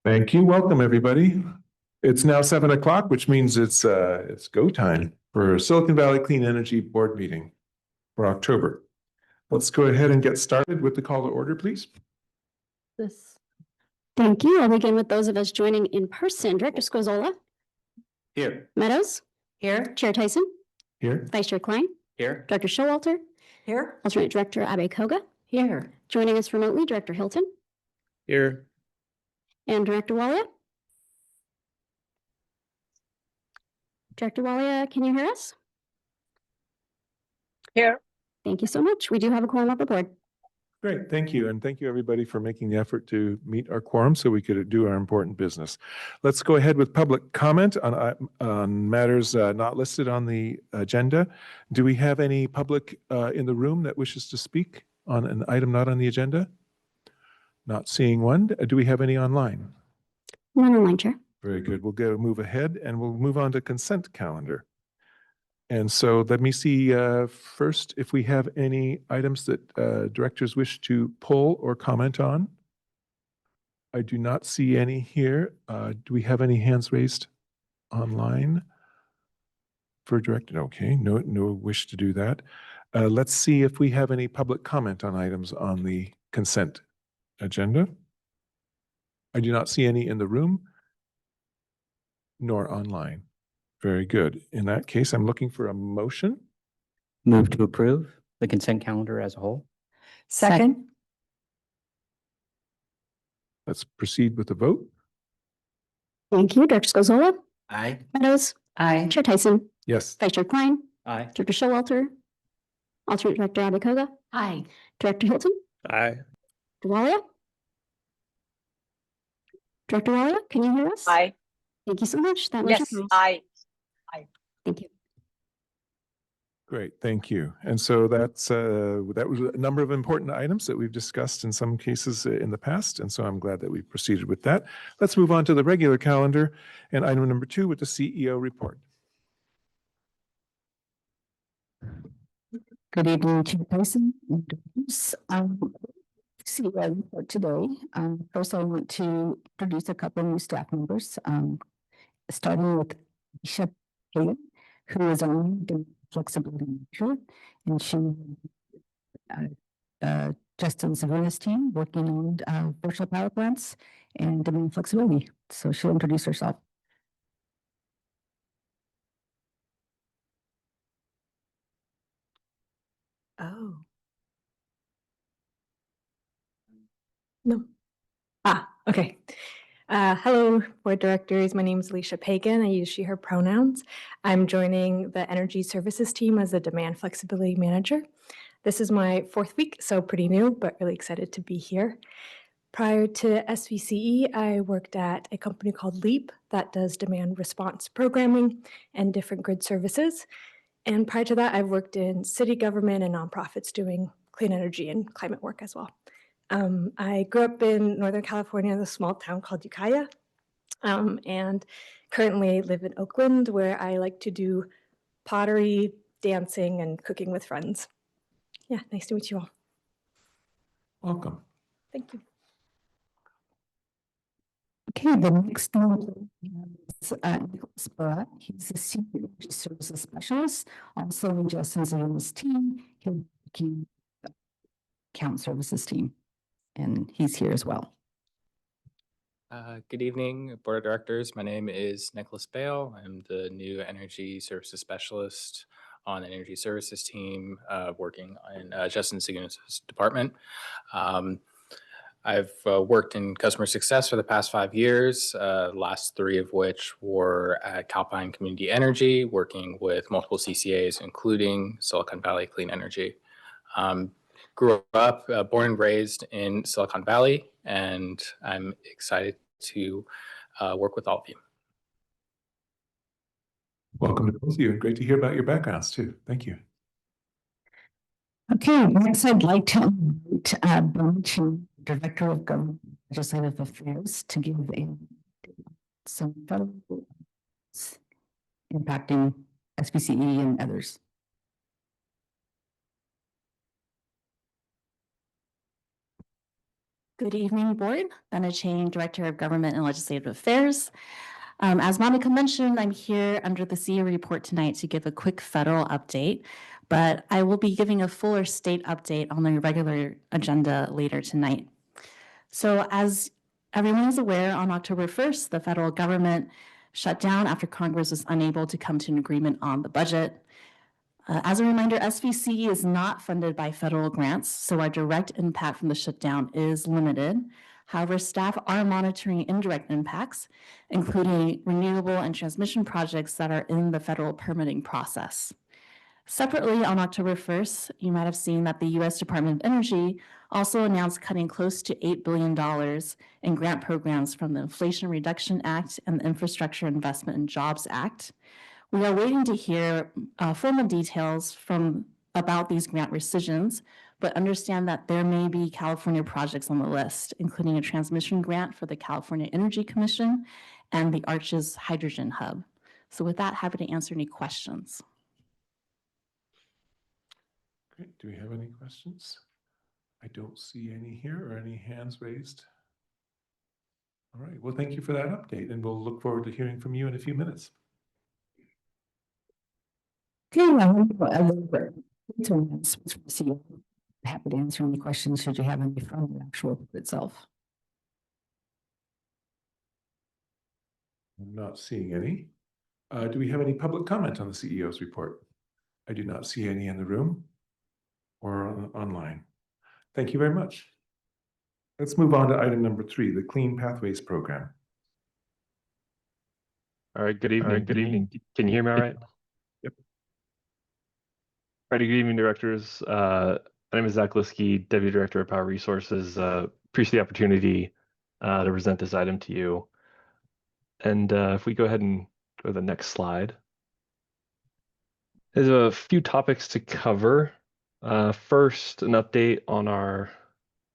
Thank you. Welcome, everybody. It's now 7 o'clock, which means it's go time for Silicon Valley Clean Energy Board meeting for October. Let's go ahead and get started with the call to order, please. Thank you. I'll begin with those of us joining in person. Director Scozola. Here. Meadows. Here. Chair Tyson. Here. Vice Chair Klein. Here. Director Showalter. Here. Alternate Director Abe Koga. Here. Joining us remotely, Director Hilton. Here. And Director Walia. Director Walia, can you hear us? Here. Thank you so much. We do have a quorum up aboard. Great. Thank you. And thank you, everybody, for making the effort to meet our quorum so we could do our important business. Let's go ahead with public comment on matters not listed on the agenda. Do we have any public in the room that wishes to speak on an item not on the agenda? Not seeing one. Do we have any online? None online, Chair. Very good. We'll move ahead and we'll move on to consent calendar. And so let me see first if we have any items that directors wish to pull or comment on. I do not see any here. Do we have any hands raised online for director? Okay, no wish to do that. Let's see if we have any public comment on items on the consent agenda. I do not see any in the room nor online. Very good. In that case, I'm looking for a motion. Move to approve the consent calendar as a whole. Second. Let's proceed with the vote. Thank you. Director Scozola. Aye. Meadows. Aye. Chair Tyson. Yes. Vice Chair Klein. Aye. Director Showalter. Alternate Director Abe Koga. Aye. Director Hilton. Aye. Director Walia. Director Walia, can you hear us? Aye. Thank you so much. That Yes. motion passed. Aye. Thank you. Great, thank you. And so that was a number of important items that we've discussed in some cases in the past, and so I'm glad that we proceeded with that. Let's move on to the regular calendar and item number 2 with the CEO report. Good evening, Chairperson and directors. CEO report today. First, I want to introduce a couple of new staff members, starting with Alicia Hagan, who is on the flexibility manager, and she Justin Sabrina's team working on virtual power plants and demand flexibility. So she'll introduce herself. Oh. No. Okay. Hello, board directors. My name is Alicia Pagan. I use she, her pronouns. I'm joining the energy services team as the demand flexibility manager. This is my 4th week, so pretty new, but really excited to be here. Prior to SVCE, I worked at a company called LEAP that does demand response programming and different grid services. And prior to that, I've worked in city government and nonprofits doing clean energy and climate work as well. I grew up in Northern California in a small town called Ukiah, and currently live in Oakland, where I like to do pottery, dancing, and cooking with friends. Yeah, nice to meet you all. Welcome. Thank you. Okay, the next one is Nicholas Barat. He's a senior energy services specialist, also in Justin Zill's team. He'll be account services team, and he's here as well. Good evening, Board of Directors. My name is Nicholas Bale. I'm the new Energy Services Specialist on the Energy Services team, working in Justin Seguin's department. I've worked in customer success for the past 5 years, last 3 of which were at Calpine Community Energy, working with multiple CCAs, including Silicon Valley Clean Energy. Grew up, born and raised in Silicon Valley, and I'm excited to work with all of you. Welcome to both of you, and great to hear about your backgrounds too. Thank you. Okay, next I'd like to invite Bonnie, Director of Government Legislative Affairs, to give some federal impacting SVCE and others. Good evening, Board. Benna Chang, Director of Government and Legislative Affairs. As Monica mentioned, I'm here under the CE report tonight to give a quick federal update, but I will be giving a fuller state update on the regular agenda later tonight. So as everyone is aware, on October 1st, the federal government shut down after Congress was unable to come to an agreement on the budget. As a reminder, SVCE is not funded by federal grants, so our direct impact from the shutdown is limited. However, staff are monitoring indirect impacts, including renewable and transmission projects that are in the federal permitting process. Separately, on October 1st, you might have seen that the U.S. Department of Energy also announced cutting close to $8 billion in grant programs from the Inflation Reduction Act and the Infrastructure Investment and Jobs Act. We are waiting to hear formal details about these grant rescissions, but understand that there may be California projects on the list, including a transmission grant for the California Energy Commission and the Arches Hydrogen Hub. So with that, happy to answer any questions. Great. Do we have any questions? I don't see any here or any hands raised. All right. Well, thank you for that update, and we'll look forward to hearing from you in a few minutes. Okay, well, a little bit. Happy to answer any questions should you have any from the actual report itself. I'm not seeing any. Do we have any public comment on the CEO's report? I do not see any in the room or online. Thank you very much. Let's move on to item number 3, the Clean Pathways Program. All right, good evening. Good evening. Can you hear me all right? Yep. All right, good evening, directors. My name is Zach Liskey, Deputy Director of Power Resources. Appreciate the opportunity to present this item to you. And if we go ahead and go to the next slide. There's a few topics to cover. First, an update on our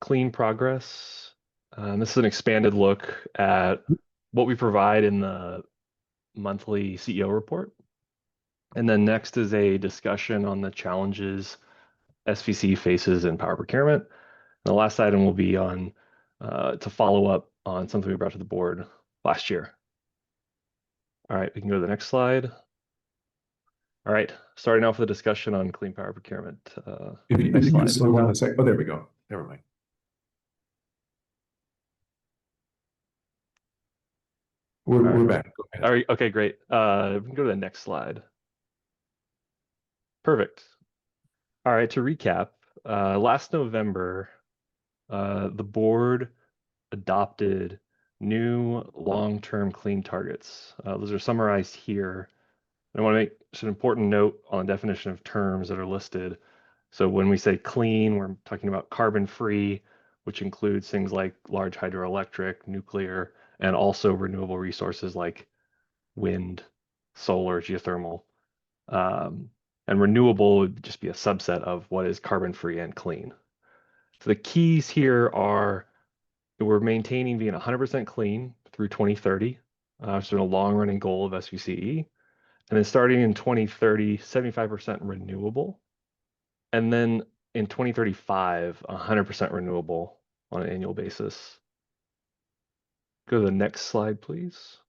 clean progress. This is an expanded look at what we provide in the monthly CEO report. And then next is a discussion on the challenges SVCE faces in power procurement. And the last item will be on to follow up on something we brought to the board last year. All right, we can go to the next slide. All right, starting off with a discussion on clean power procurement. If you Next could slide. slow down a sec. Oh, there we go. Never mind. We're back. Go ahead. All right, okay, great. We can go to the next slide. Perfect. All right, to recap, last November, the board adopted new long-term clean targets. Those are summarized here. I want to make just an important note on the definition of terms that are listed. So when we say clean, we're talking about carbon-free, which includes things like large hydroelectric, nuclear, and also renewable resources like wind, solar, geothermal. And renewable would just be a subset of what is carbon-free and clean. So the keys here are that we're maintaining being 100% clean through 2030, which is a long-running goal of SVCE. And then starting in 2030, 75% renewable. And then in 2035, 100% renewable on an annual basis. Go to the next slide, please.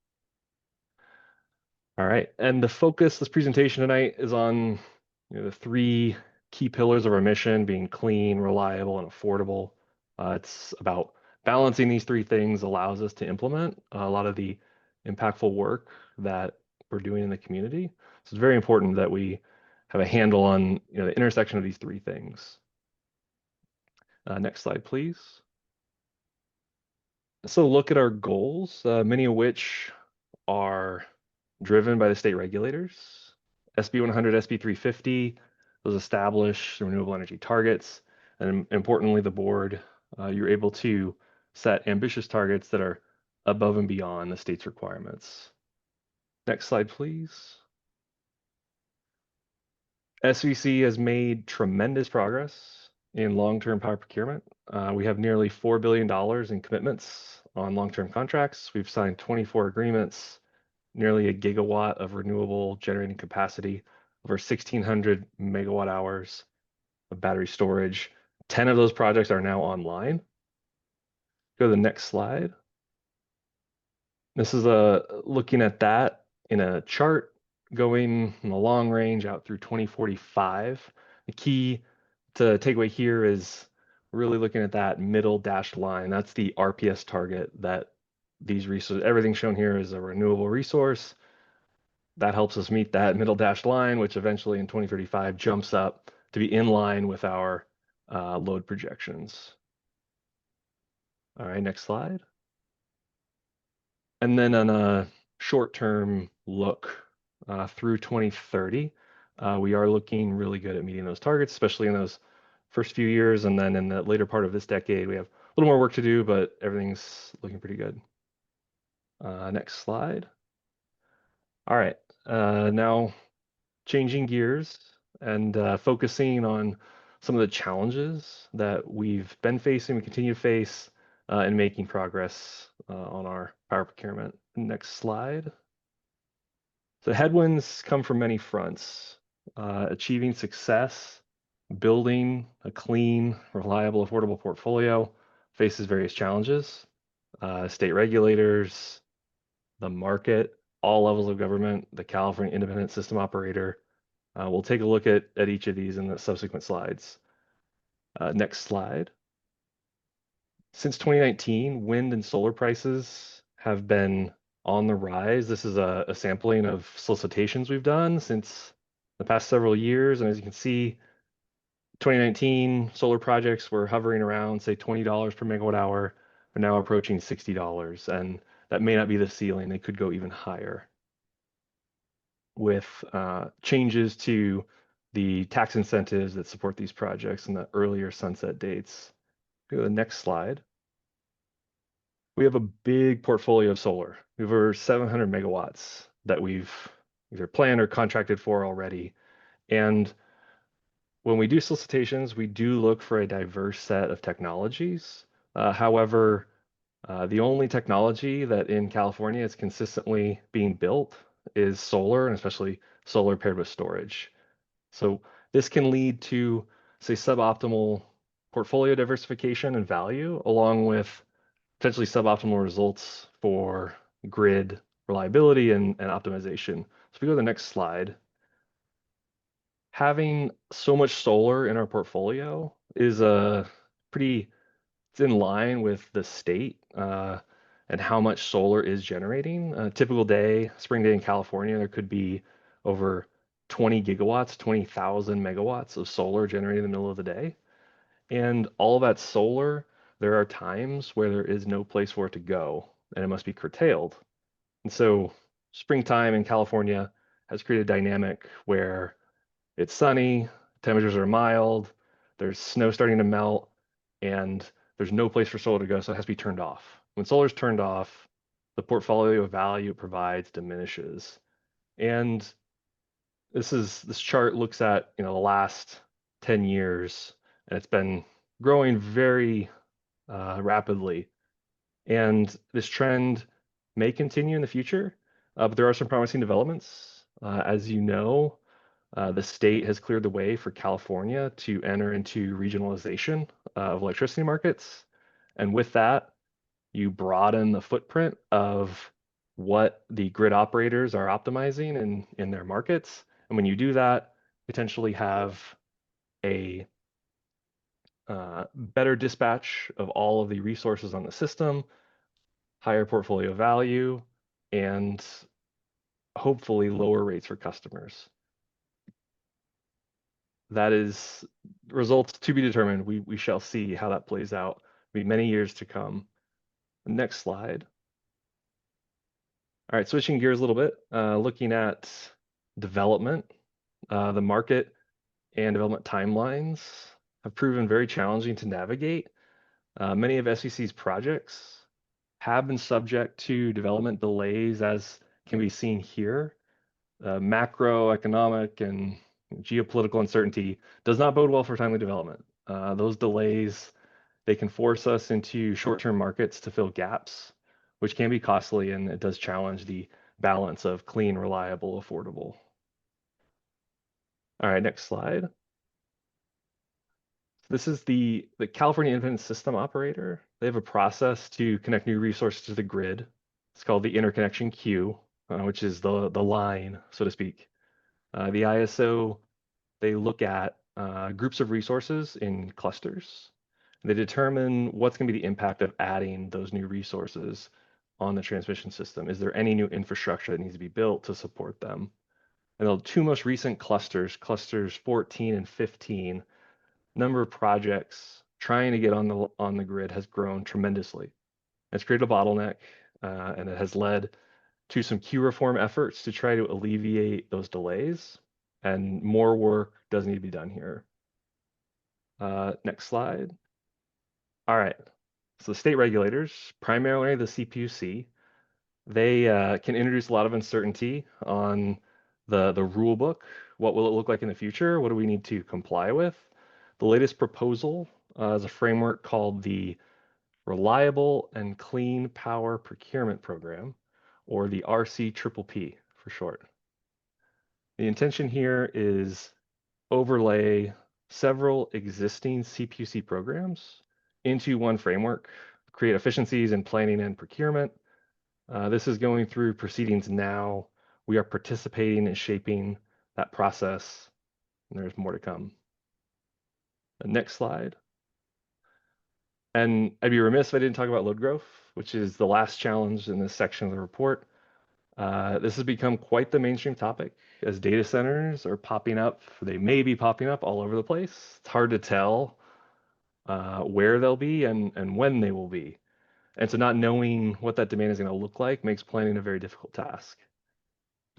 All right, and the focus this presentation tonight is on the 3 key pillars of our mission, being clean, reliable, and affordable. It's about balancing these 3 things allows us to implement a lot of the impactful work that we're doing in the community. So it's very important that we have a handle on the intersection of these 3 things. Next slide, please. So look at our goals, many of which are driven by the state regulators. SB 100, SB 350, those establish renewable energy targets. And importantly, the board, you're able to set ambitious targets that are above and beyond the state's requirements. Next slide, please. SVC has made tremendous progress in long-term power procurement. We have nearly $4 billion in commitments on long-term contracts. We've signed 24 agreements, nearly 1 gigawatt of renewable generating capacity, over 1,600 megawatt hours of battery storage. 10 of those projects are now online. Go to the next slide. This is looking at that in a chart going in the long range out through 2045. The key to takeaway here is really looking at that middle dashed line. That's the RPS target that these resources, everything shown here is a renewable resource. That helps us meet that middle dashed line, which eventually in 2035 jumps up to be in line with our load projections. All right, next slide. And then on a short-term look through 2030, we are looking really good at meeting those targets, especially in those first few years. And then in the later part of this decade, we have a little more work to do, but everything's looking pretty good. Next slide. All right, now changing gears and focusing on some of the challenges that we've been facing, we continue to face, and making progress on our power procurement. Next slide. So headwinds come from many fronts. Achieving success, building a clean, reliable, affordable portfolio faces various challenges. State regulators, the market, all levels of government, the California Independent System Operator. We'll take a look at each of these in the subsequent slides. Next slide. Since 2019, wind and solar prices have been on the rise. This is a sampling of solicitations we've done since the past several years. And as you can see, 2019 solar projects were hovering around, say, $20 per megawatt hour. Are now approaching $60. And that may not be the ceiling. They could go even higher with changes to the tax incentives that support these projects and the earlier sunset dates. Go to the next slide. We have a big portfolio of solar. We have over 700 megawatts that we've either planned or contracted for already. And when we do solicitations, we do look for a diverse set of technologies. However, the only technology that in California is consistently being built is solar, and especially solar paired with storage. So this can lead to, say, suboptimal portfolio diversification and value, along with potentially suboptimal results for grid reliability and optimization. So if we go to the next slide, having so much solar in our portfolio is it's in line with the state and how much solar is generating. A typical day, spring day in California, there could be over 20 gigawatts, 20,000 megawatts of solar generated in the middle of the day. And all that solar, there are times where there is no place for it to go and it must be curtailed. And so springtime in California has created a dynamic where it's sunny, temperatures are mild, there's snow starting to melt, and there's no place for solar to go, so it has to be turned off. When solar's turned off, the portfolio value it provides diminishes. And this chart looks at the last 10 years, and it's been growing very rapidly. And this trend may continue in the future, but there are some promising developments. As you know, the state has cleared the way for California to enter into regionalization of electricity markets. And with that, you broaden the footprint of what the grid operators are optimizing in their markets. And when you do that, potentially have a better dispatch of all of the resources on the system, higher portfolio value, and hopefully lower rates for customers. That is results to be determined. We shall see how that plays out. It'll be many years to come. Next slide. All right, switching gears a little bit, looking at development. The market and development timelines have proven very challenging to navigate. Many of SVC's projects have been subject to development delays, as can be seen here. Macroeconomic and geopolitical uncertainty does not bode well for timely development. Those delays, they can force us into short-term markets to fill gaps, which can be costly, and it does challenge the balance of clean, reliable, affordable. All right, next slide. This is the California Independent System Operator. They have a process to connect new resources to the grid. It's called the interconnection queue, which is the line, so to speak. The ISO, they look at groups of resources in clusters. They determine what's going to be the impact of adding those new resources on the transmission system. Is there any new infrastructure that needs to be built to support them? And the two most recent clusters, clusters 14 and 15, number of projects trying to get on the grid has grown tremendously. It's created a bottleneck, and it has led to some queue reform efforts to try to alleviate those delays. And more work does need to be done here. Next slide. All right. So state regulators, primarily the CPUC, they can introduce a lot of uncertainty on the rule book. What will it look like in the future? What do we need to comply with? The latest proposal is a framework called the Reliable and Clean Power Procurement Program, or the RCPPP for short. The intention here is overlay several existing CPUC programs into one framework, create efficiencies in planning and procurement. This is going through proceedings now. We are participating in shaping that process, and there's more to come. The next slide. And I'd be remiss if I didn't talk about load growth, which is the last challenge in this section of the report. This has become quite the mainstream topic as data centers are popping up. They may be popping up all over the place. It's hard to tell where they'll be and when they will be. And so not knowing what that demand is going to look like makes planning a very difficult task.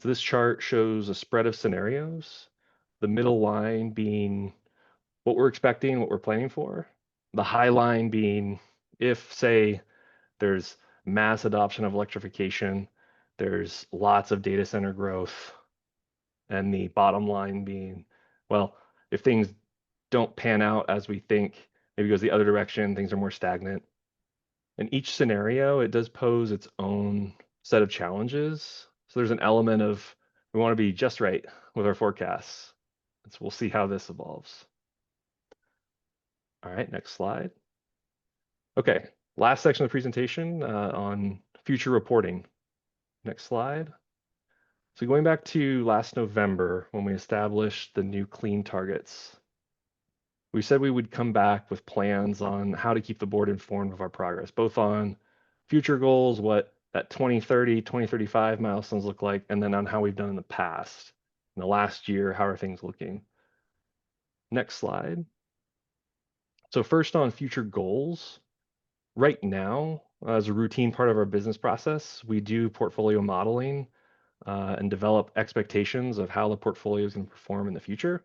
So this chart shows a spread of scenarios, the middle line being what we're expecting, what we're planning for, the high line being if, say, there's mass adoption of electrification, there's lots of data center growth, and the bottom line being, well, if things don't pan out as we think, maybe it goes the other direction, things are more stagnant. In each scenario, it does pose its own set of challenges. So there's an element of we want to be just right with our forecasts. So we'll see how this evolves. All right, next slide. Okay, last section of the presentation on future reporting. Next slide. So going back to last November when we established the new clean targets, we said we would come back with plans on how to keep the board informed of our progress, both on future goals, what that 2030, 2035 milestones look like, and then on how we've done in the past. In the last year, how are things looking? Next slide. So first on future goals, right now, as a routine part of our business process, we do portfolio modeling and develop expectations of how the portfolio is going to perform in the future.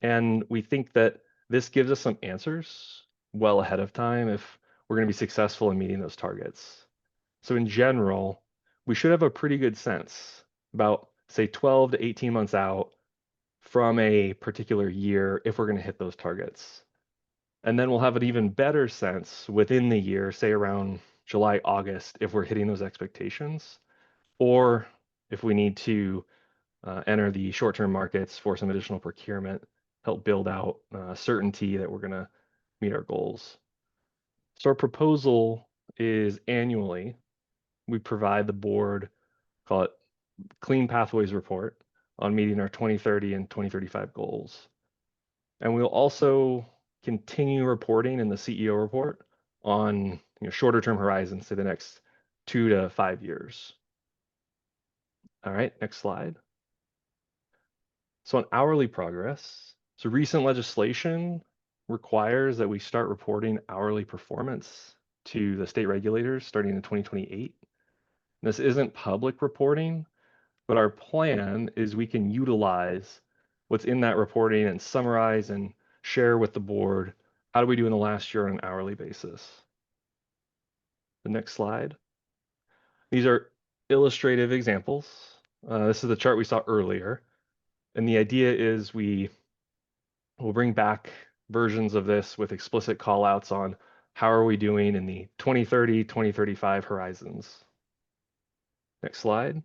And we think that this gives us some answers well ahead of time if we're going to be successful in meeting those targets. So in general, we should have a pretty good sense about, say, 12 to 18 months out from a particular year if we're going to hit those targets. And then we'll have an even better sense within the year, say around July, August, if we're hitting those expectations, or if we need to enter the short-term markets for some additional procurement, help build out certainty that we're going to meet our goals. So our proposal is annually, we provide the board, call it Clean Pathways Report on meeting our 2030 and 2035 goals. And we'll also continue reporting in the CEO report on shorter term horizons, say the next 2 to 5 years. All right, next slide. So on hourly progress, so recent legislation requires that we start reporting hourly performance to the state regulators starting in 2028. This isn't public reporting, but our plan is we can utilize what's in that reporting and summarize and share with the board how do we do in the last year on an hourly basis. The next slide. These are illustrative examples. This is the chart we saw earlier. And the idea is we will bring back versions of this with explicit callouts on how are we doing in the 2030, 2035 horizons. Next slide.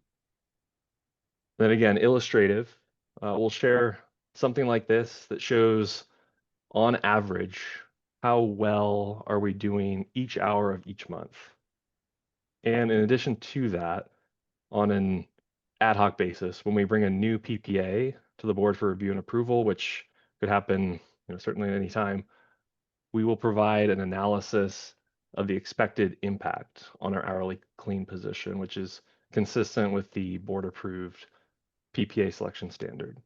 Then again, illustrative. We'll share something like this that shows on average, how well are we doing each hour of each month? And in addition to that, on an ad hoc basis, when we bring a new PPA to the board for review and approval, which could happen, certainly at any time, we will provide an analysis of the expected impact on our hourly clean position, which is consistent with the board approved PPA selection standard.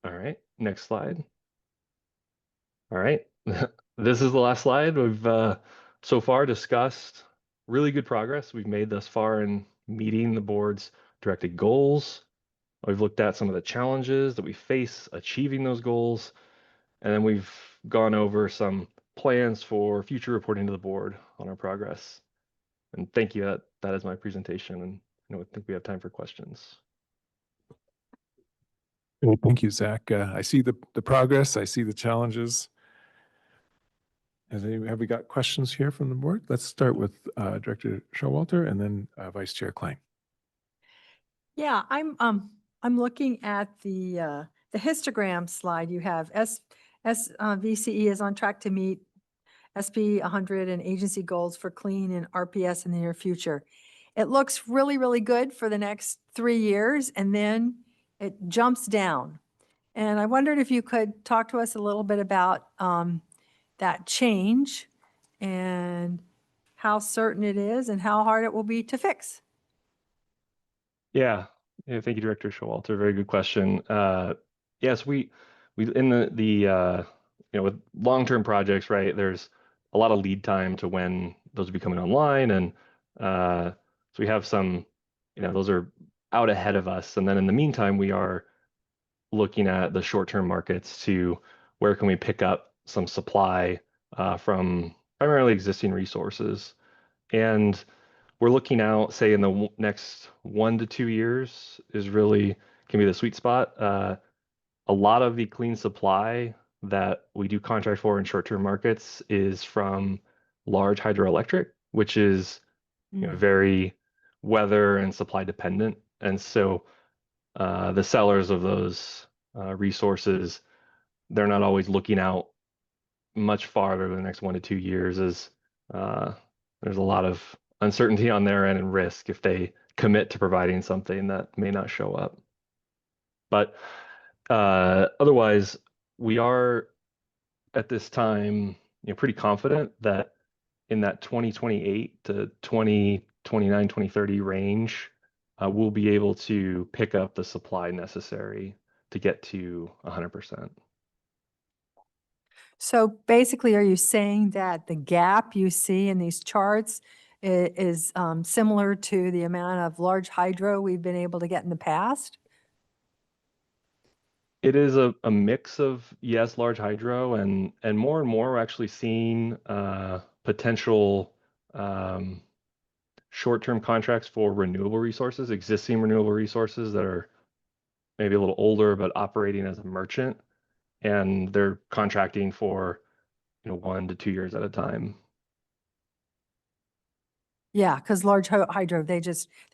All right, next slide. All right, this is the last slide. We've so far discussed really good progress we've made thus far in meeting the board's directed goals. We've looked at some of the challenges that we face achieving those goals, and then we've gone over some plans for future reporting to the board on our progress. And thank you. That is my presentation, and I think we have time for questions. Well, thank you, Zach. I see the progress. I see the challenges. Have we got questions here from the board? Let's start with Director Showalter and then Vice Chair Klein. Yeah, I'm looking at the histogram slide. You have SVCE is on track to meet SP 100 and agency goals for clean and RPS in the near future. It looks really, really good for the next 3 years, and then it jumps down. And I wondered if you could talk to us a little bit about that change and how certain it is and how hard it will be to fix. Yeah, thank you, Director Showalter. Very good question. Yes, we in the with long-term projects, right? There's a lot of lead time to when those will be coming online, and so we have some, those are out ahead of us. And then in the meantime, we are looking at the short-term markets to where can we pick up some supply from primarily existing resources. And we're looking out, say, in the next 1 to 2 years is really can be the sweet spot. A lot of the clean supply that we do contract for in short-term markets is from large hydroelectric, which is very weather and supply dependent. And so the sellers of those resources, they're not always looking out much farther than the next 1 to 2 years, as there's a lot of uncertainty on their end and risk if they commit to providing something that may not show up. But otherwise, we are at this time pretty confident that in that 2028 to 2029, 2030 range, we'll be able to pick up the supply necessary to get to 100%. So basically, are you saying that the gap you see in these charts is similar to the amount of large hydro we've been able to get in the past? It is a mix of, yes, large hydro, and more we're actually seeing potential short-term contracts for renewable resources, existing renewable resources that are maybe a little older but operating as a merchant, and they're contracting for 1 to 2 years at a time. Yeah, because large hydro, they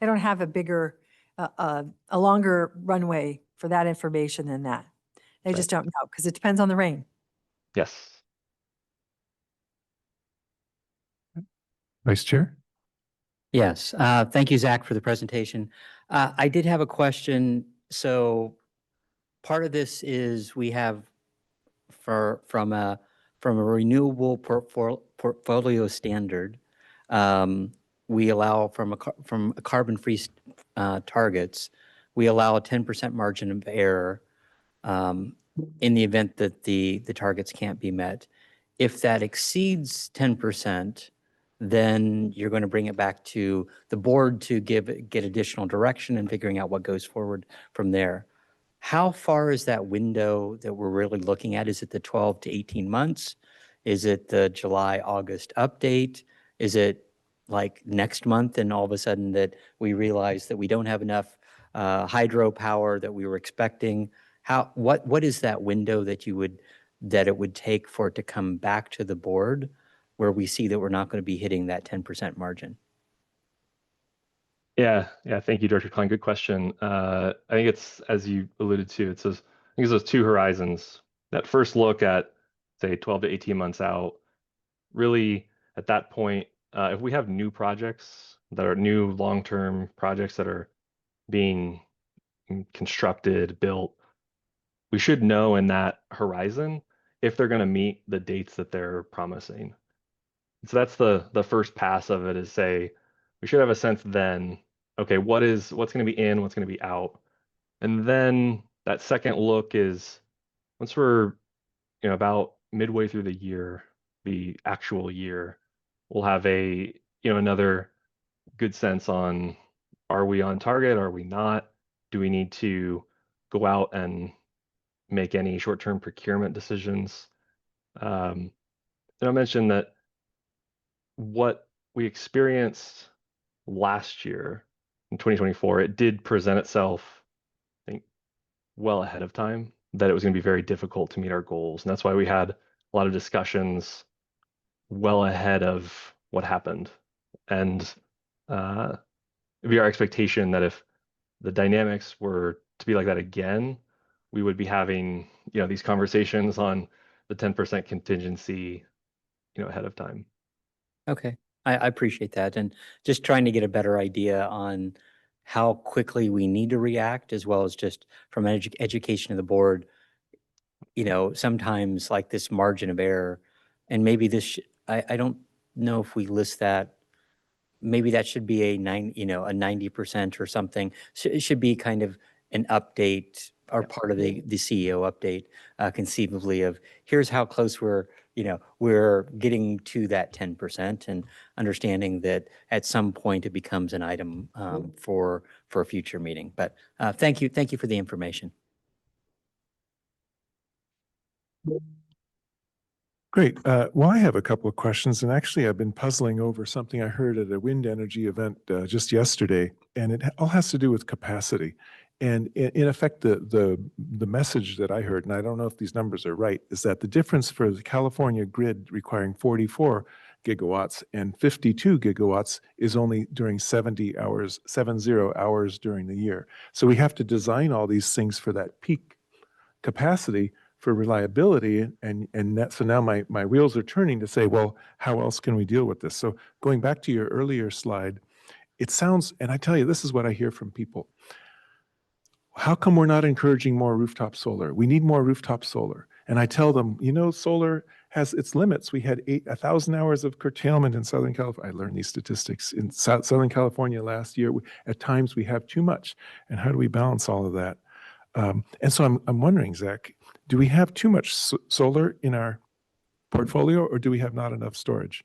don't have a bigger, a longer runway for that information than that. They just don't know because it depends on the rain. Yes. Vice Chair? Yes, thank you, Zach, for the presentation. I did have a question. So part of this is we have from a renewable portfolio standard, we allow from a carbon-free targets, we allow a 10% margin of error in the event that the targets can't be met. If that exceeds 10%, then you're going to bring it back to the board to get additional direction and figuring out what goes forward from there. How far is that window that we're really looking at? Is it the 12 to 18 months? Is it the July, August update? Is it like next month and all of a sudden that we realize that we don't have enough hydropower that we were expecting? What is that window that it would take for it to come back to the board where we see that we're not going to be hitting that 10% margin? Yeah. Thank you, Director Klein. Good question. I think it's, as you alluded to, think it's those two horizons. That first look at, say, 12 to 18 months out, really at that point, if we have new projects that are new long-term projects that are being constructed, built, we should know in that horizon if they're going to meet the dates that they're promising. So that's the first pass of it, is say we should have a sense then, okay, what's going to be in, what's going to be out. And then that second look is once we're about midway through the year, the actual year, we'll have another good sense on, are we on target? Are we not? Do we need to go out and make any short-term procurement decisions? And I mentioned that what we experienced last year in 2024, it did present itself, I think, well ahead of time, that it was going to be very difficult to meet our goals. And that's why we had a lot of discussions well ahead of what happened. And it'd be our expectation that if the dynamics were to be like that again, we would be having, these conversations on the 10% contingency, ahead of time. Okay, I appreciate that, and just trying to get a better idea on how quickly we need to react, as well as just from education of the board. Sometimes like this margin of error, and maybe I don't know if we list that. Maybe that should be a 90% or something. So it should be kind of an update or part of the CEO update, conceivably, of here's how close we're getting to that 10%, and understanding that at some point it becomes an item for a future meeting. But thank you for the information. Great. Well, I have a couple of questions, and actually I've been puzzling over something I heard at a wind energy event just yesterday, and it all has to do with capacity. And in effect, the message that I heard, and I don't know if these numbers are right, is that the difference for the California grid requiring 44 gigawatts and 52 gigawatts is only during 70 hours during the year. So we have to design all these things for that peak capacity for reliability, so now my wheels are turning to say, well, how else can we deal with this? So going back to your earlier slide, it sounds, and I tell you, this is what I hear from people. How come we're not encouraging more rooftop solar? We need more rooftop solar. And I tell them, solar has its limits. We had 1,000 hours of curtailment in Southern California. I learned these statistics in Southern California last year. At times we have too much. And how do we balance all of that? And so I'm wondering, Zach, do we have too much solar in our portfolio, or do we have not enough storage?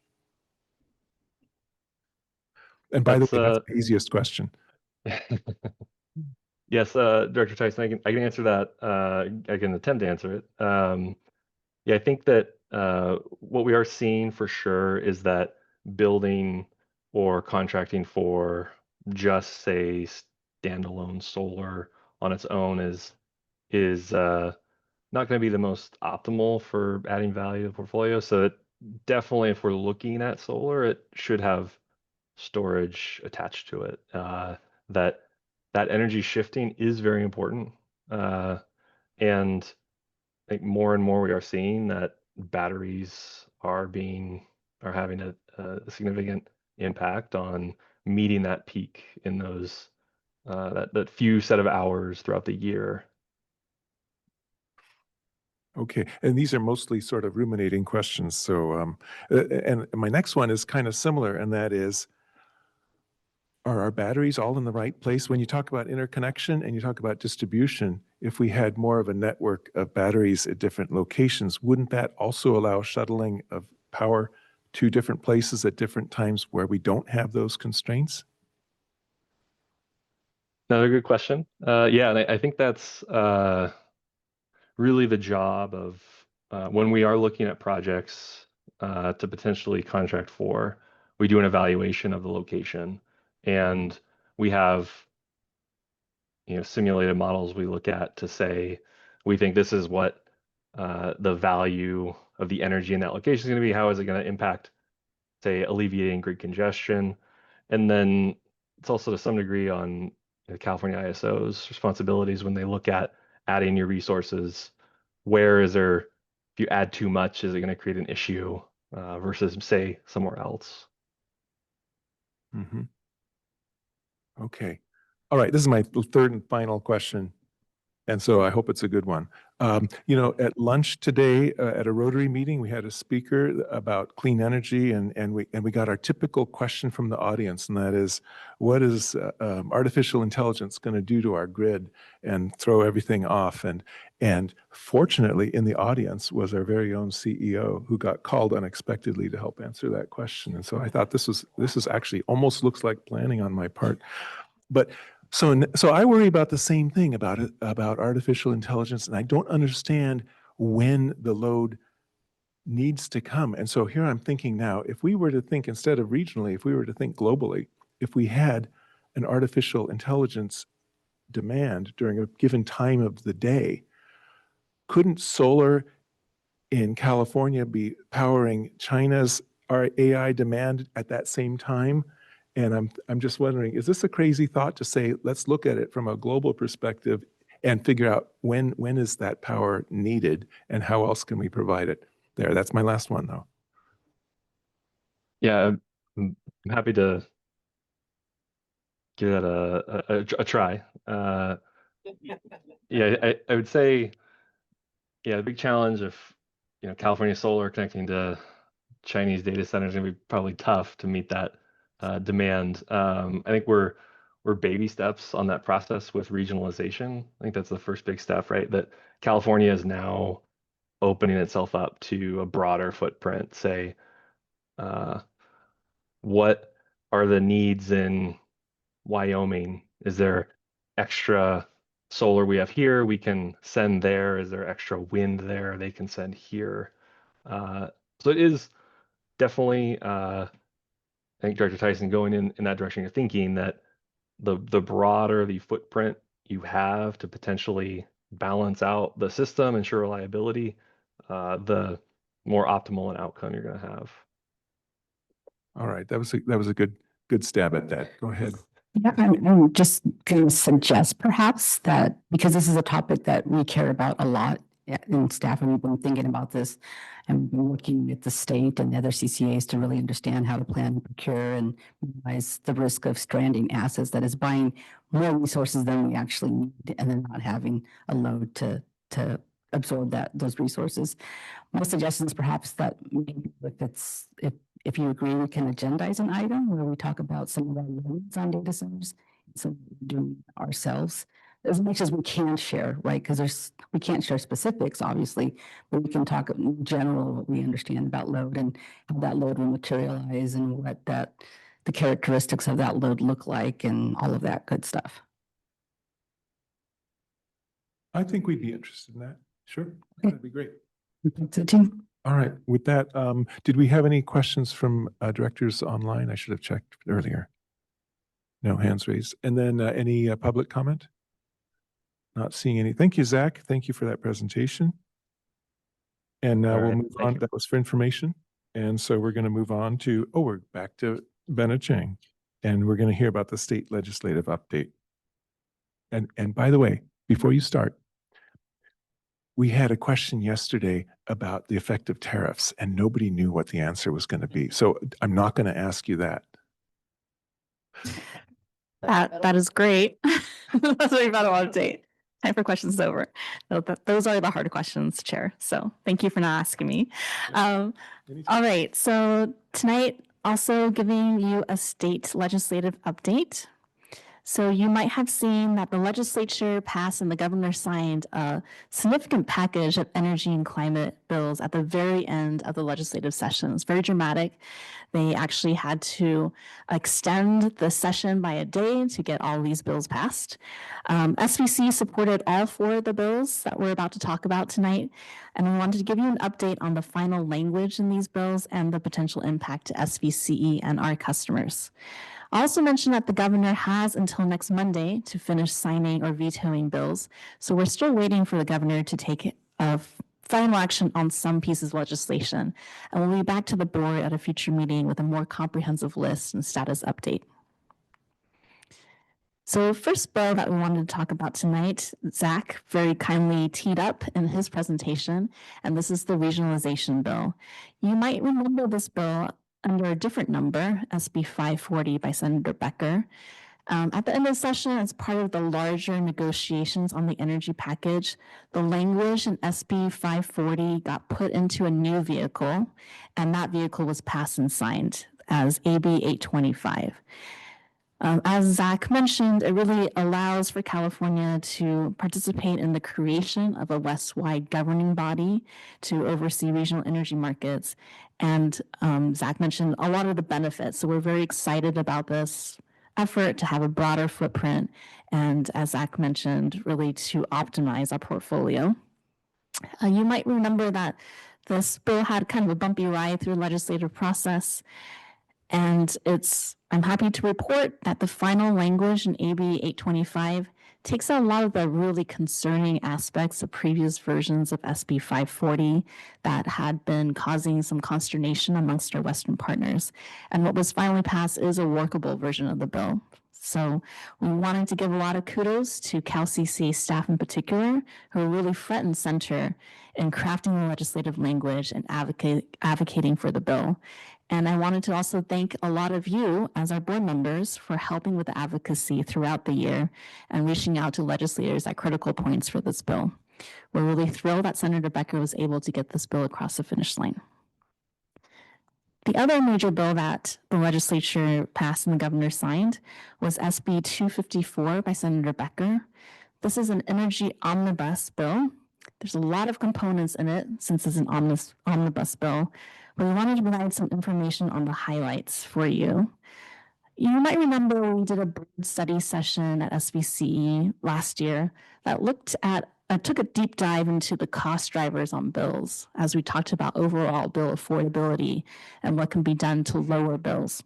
And by the way, that's the easiest question. Yes, Director Tyson, I can answer that. I can attempt to answer it. Yeah, I think that what we are seeing for sure is that building or contracting for just, say, standalone solar on its own is not going to be the most optimal for adding value to the portfolio. So definitely, if we're looking at solar, it should have storage attached to it. That energy shifting is very important. And I think more and more we are seeing that batteries are having a significant impact on meeting that peak in those that few set of hours throughout the year. Okay, and these are mostly sort of ruminating questions. So, and my next one is kind of similar, and that is, are our batteries all in the right place? When you talk about interconnection and you talk about distribution, if we had more of a network of batteries at different locations, wouldn't that also allow shuttling of power to different places at different times where we don't have those constraints? Another good question. Yeah, and I think that's really the job of when we are looking at projects to potentially contract for, we do an evaluation of the location, and we have simulated models we look at to say we think this is what the value of the energy in that location is going to be. How is it going to impact, say, alleviating grid congestion? And then it's also to some degree on the California ISO's responsibilities when they look at adding new resources? Where is there, if you add too much, is it going to create an issue versus say somewhere else? Mhm. Okay. All right. This is my third and final question. And so I hope it's a good one. At lunch today, at a Rotary meeting, we had a speaker about clean energy, and we got our typical question from the audience, and that is, what is artificial intelligence going to do to our grid and throw everything off? And fortunately, in the audience was our very own CEO, who got called unexpectedly to help answer that question. And so I thought this is actually almost looks like planning on my part, but. So I worry about the same thing about artificial intelligence, and I don't understand when the load needs to come. And so here I'm thinking now, if we were to think instead of regionally, if we were to think globally, if we had an artificial intelligence demand during a given time of the day, couldn't solar in California be powering China's AI demand at that same time? And I'm just wondering, is this a crazy thought to say, let's look at it from a global perspective and figure out when is that power needed and how else can we provide it there? That's my last one, though. Yeah, I'm happy to give that a try. Yeah, I would say, yeah, the big challenge of California solar connecting to Chinese data centers is gonna be probably tough to meet that demand. I think we're baby steps on that process with regionalization. I think that's the first big step, right? That California is now opening itself up to a broader footprint. Say, what are the needs in Wyoming? Is there extra solar we have here we can send there? Is there extra wind there they can send here? So it is definitely, I think Director Tyson going in that direction of thinking that the broader the footprint you have to potentially balance out the system, ensure reliability, the more optimal an outcome you're going to have. All right, that was a good stab at that. Go ahead. Yeah, I'm just going to suggest perhaps that because this is a topic that we care about a lot in staff, and we've been thinking about this and we've been working with the state and the other CCAs to really understand how to plan and procure and minimize the risk of stranding assets that is buying more resources than we actually need and then not having a load to absorb those resources. My suggestion is perhaps that maybe if you agree, we can agendize an item where we talk about some of our limits on data centers, so we're doing it ourselves as much as we can share, right? Because we can't share specifics, obviously, but we can talk in general what we understand about load and how that load will materialize and what the characteristics of that load look like and all of that good stuff. I think we'd be interested in that. Sure, that'd be great. So, team. All right, with that, did we have any questions from directors online? I should have checked earlier. No hands raised. And then any public comment? Not seeing any. Thank you, Zach. Thank you for that presentation. And All we'll right, move thank on. you. That was for information. And so we're going to move on to, we're back to Benna Chang. And we're going to hear about the state legislative update. And by the way, before you start, we had a question yesterday about the effect of tariffs, and nobody knew what the answer was going to be. So I'm not going to ask you that. That is great. That's what we're about to update. Time for questions is over. Those are the hard questions, Chair. So thank you for not asking me. All right. So tonight, also giving you a state legislative update. So you might have seen that the legislature passed and the governor signed a significant package of energy and climate bills at the very end of the legislative session. It's very dramatic. They actually had to extend the session by a day to get all these bills passed. SVCE supported all 4 of the bills that we're about to talk about tonight. And I wanted to give you an update on the final language in these bills and the potential impact to SVCE and our customers. I also mentioned that the governor has until next Monday to finish signing or vetoing bills. So we're still waiting for the governor to take a final action on some pieces of legislation. And we'll be back to the board at a future meeting with a more comprehensive list and status update. So first bill that we wanted to talk about tonight, Zach very kindly teed up in his presentation, and this is the regionalization bill. You might remember this bill under a different number, SB 540 by Senator Becker. At the end of the session, as part of the larger negotiations on the energy package, the language in SB 540 got put into a new vehicle, and that vehicle was passed and signed as AB 825. As Zach mentioned, it really allows for California to participate in the creation of a West-wide governing body to oversee regional energy markets. And Zach mentioned a lot of the benefits. So we're very excited about this effort to have a broader footprint. And as Zach mentioned, really to optimize our portfolio. You might remember that this bill had kind of a bumpy ride through the legislative process. And I'm happy to report that the final language in AB 825 takes out a lot of the really concerning aspects of previous versions of SB 540 that had been causing some consternation amongst our Western partners. And what was finally passed is a workable version of the bill. So we wanted to give a lot of kudos to CalCCA staff in particular, who are really front and center in crafting the legislative language and advocating for the bill. And I wanted to also thank a lot of you as our board members for helping with the advocacy throughout the year and reaching out to legislators at critical points for this bill. We're really thrilled that Senator Becker was able to get this bill across the finish line. The other major bill that the legislature passed and the governor signed was SB 254 by Senator Becker. This is an energy omnibus bill. There's a lot of components in it since it's an omnibus bill. But we wanted to provide some information on the highlights for you. You might remember we did a board study session at SVCE last year that took a deep dive into the cost drivers on bills as we talked about overall bill affordability and what can be done to lower bills.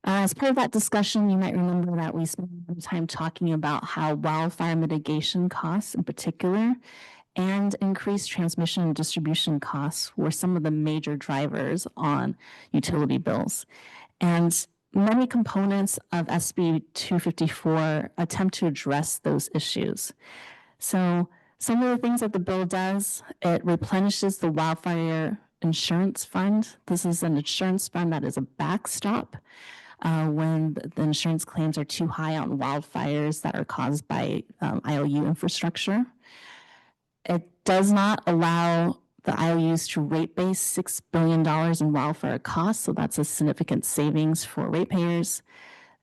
As part of that discussion, you might remember that we spent some time talking about how wildfire mitigation costs in particular and increased transmission and distribution costs were some of the major drivers on utility bills. And many components of SB 254 attempt to address those issues. So some of the things that the bill does, it replenishes the wildfire insurance fund. This is an insurance fund that is a backstop when the insurance claims are too high on wildfires that are caused by IOU infrastructure. It does not allow the IOUs to rate base $6 billion in wildfire costs, so that's a significant savings for ratepayers.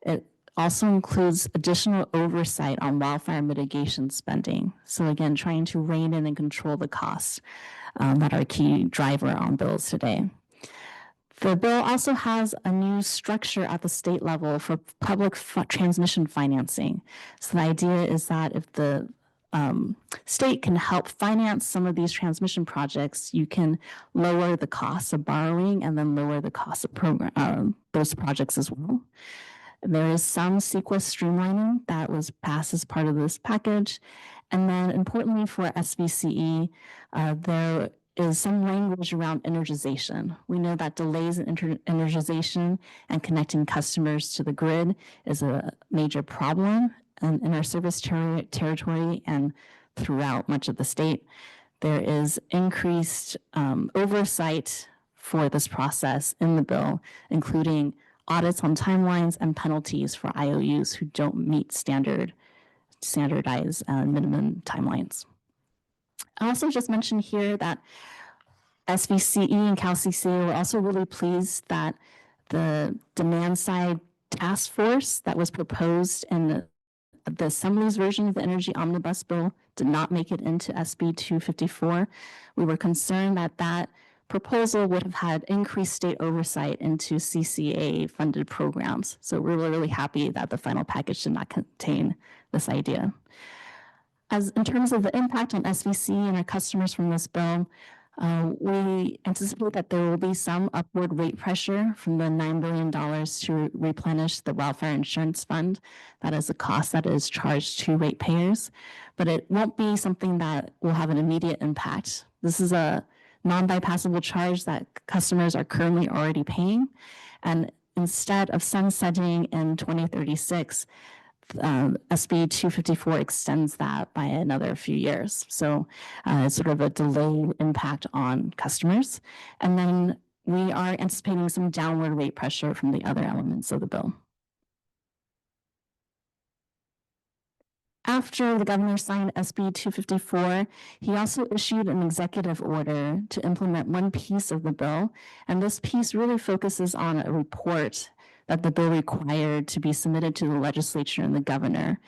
It also includes additional oversight on wildfire mitigation spending. So again, trying to rein in and control the costs that are a key driver on bills today. The bill also has a new structure at the state level for public transmission financing. So the idea is that if the state can help finance some of these transmission projects, you can lower the cost of borrowing and then lower the cost of those projects as well. There is some CEQA streamlining that was passed as part of this package. And then importantly for SVCE, there is some language around energization. We know that delays in energization and connecting customers to the grid is a major problem in our service territory and throughout much of the state. There is increased oversight for this process in the bill, including audits on timelines and penalties for IOUs who don't meet standardized minimum timelines. I also just mentioned here that SVCE and CalCCA were also really pleased that the demand side task force that was proposed in the Assembly's version of the Energy Omnibus Bill did not make it into SB 254. We were concerned that that proposal would have had increased state oversight into CCA-funded programs. So we're really happy that the final package did not contain this idea. As in terms of the impact on SVC and our customers from this bill, we anticipate that there will be some upward rate pressure from the $9 billion to replenish the wildfire insurance fund. That is a cost that is charged to ratepayers, but it won't be something that will have an immediate impact. This is a non-bypassable charge that customers are currently already paying. And instead of sunsetting in 2036, SB 254 extends that by another few years. So it's sort of a delayed impact on customers. And then we are anticipating some downward rate pressure from the other elements of the bill. After the governor signed SB 254, he also issued an executive order to implement one piece of the bill. And this piece really focuses on a report that the bill required to be submitted to the legislature and the governor.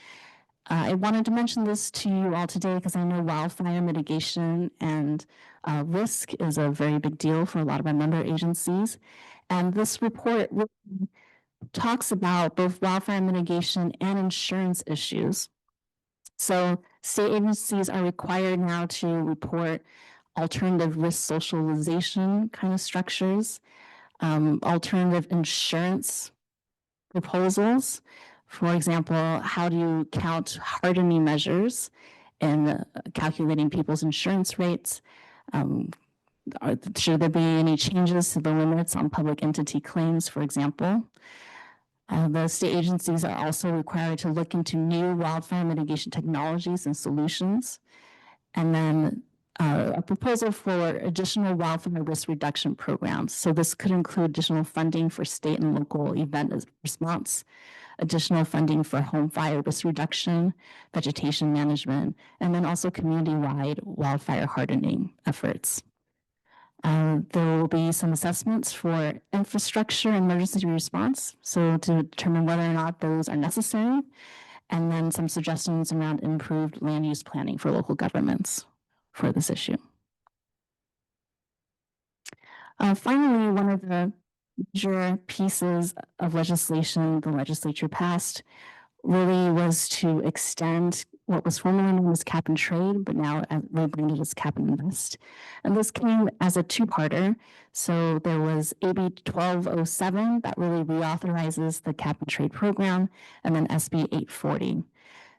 I wanted to mention this to you all today because I know wildfire mitigation and risk is a very big deal for a lot of our member agencies. And this report really talks about both wildfire mitigation and insurance issues. So state agencies are required now to report alternative risk socialization kind of structures, alternative insurance proposals. For example, how do you count hardening measures in calculating people's insurance rates? Should there be any changes to the limits on public entity claims, for example? The state agencies are also required to look into new wildfire mitigation technologies and solutions. And then a proposal for additional wildfire risk reduction programs. So this could include additional funding for state and local event response, additional funding for home fire risk reduction, vegetation management, and then also community-wide wildfire hardening efforts. There will be some assessments for infrastructure and emergency response, so to determine whether or not those are necessary, and then some suggestions around improved land use planning for local governments for this issue. Finally, one of the major pieces of legislation the legislature passed really was to extend what was formerly known as cap and trade, but now rebranded as cap and invest. And this came as a two-parter. So there was AB 1207 that really reauthorizes the cap and trade program, and then SB 840.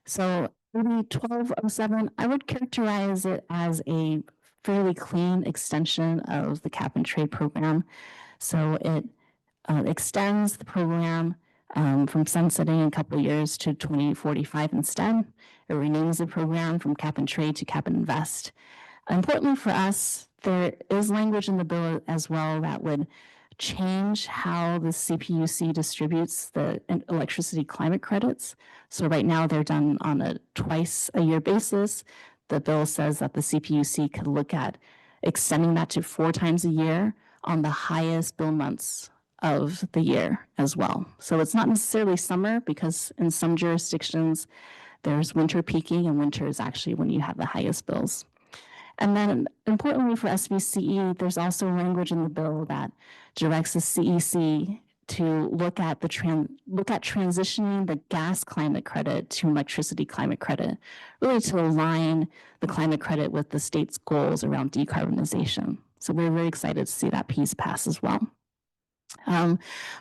So AB 1207, I would characterize it as a fairly clean extension of the cap and trade program. So it extends the program from sunsetting in a couple of years to 2045 instead. It renames the program from cap and trade to cap and invest. Importantly for us, there is language in the bill as well that would change how the CPUC distributes the electricity climate credits. So right now they're done on a twice a year basis. The bill says that the CPUC could look at extending that to 4 times a year on the highest bill months of the year as well. So it's not necessarily summer because in some jurisdictions there's winter peaking, and winter is actually when you have the highest bills. And then importantly for SVCE, there's also language in the bill that directs the CEC to look at transitioning the gas climate credit to electricity climate credit, really to align the climate credit with the state's goals around decarbonization. So we're very excited to see that piece pass as well.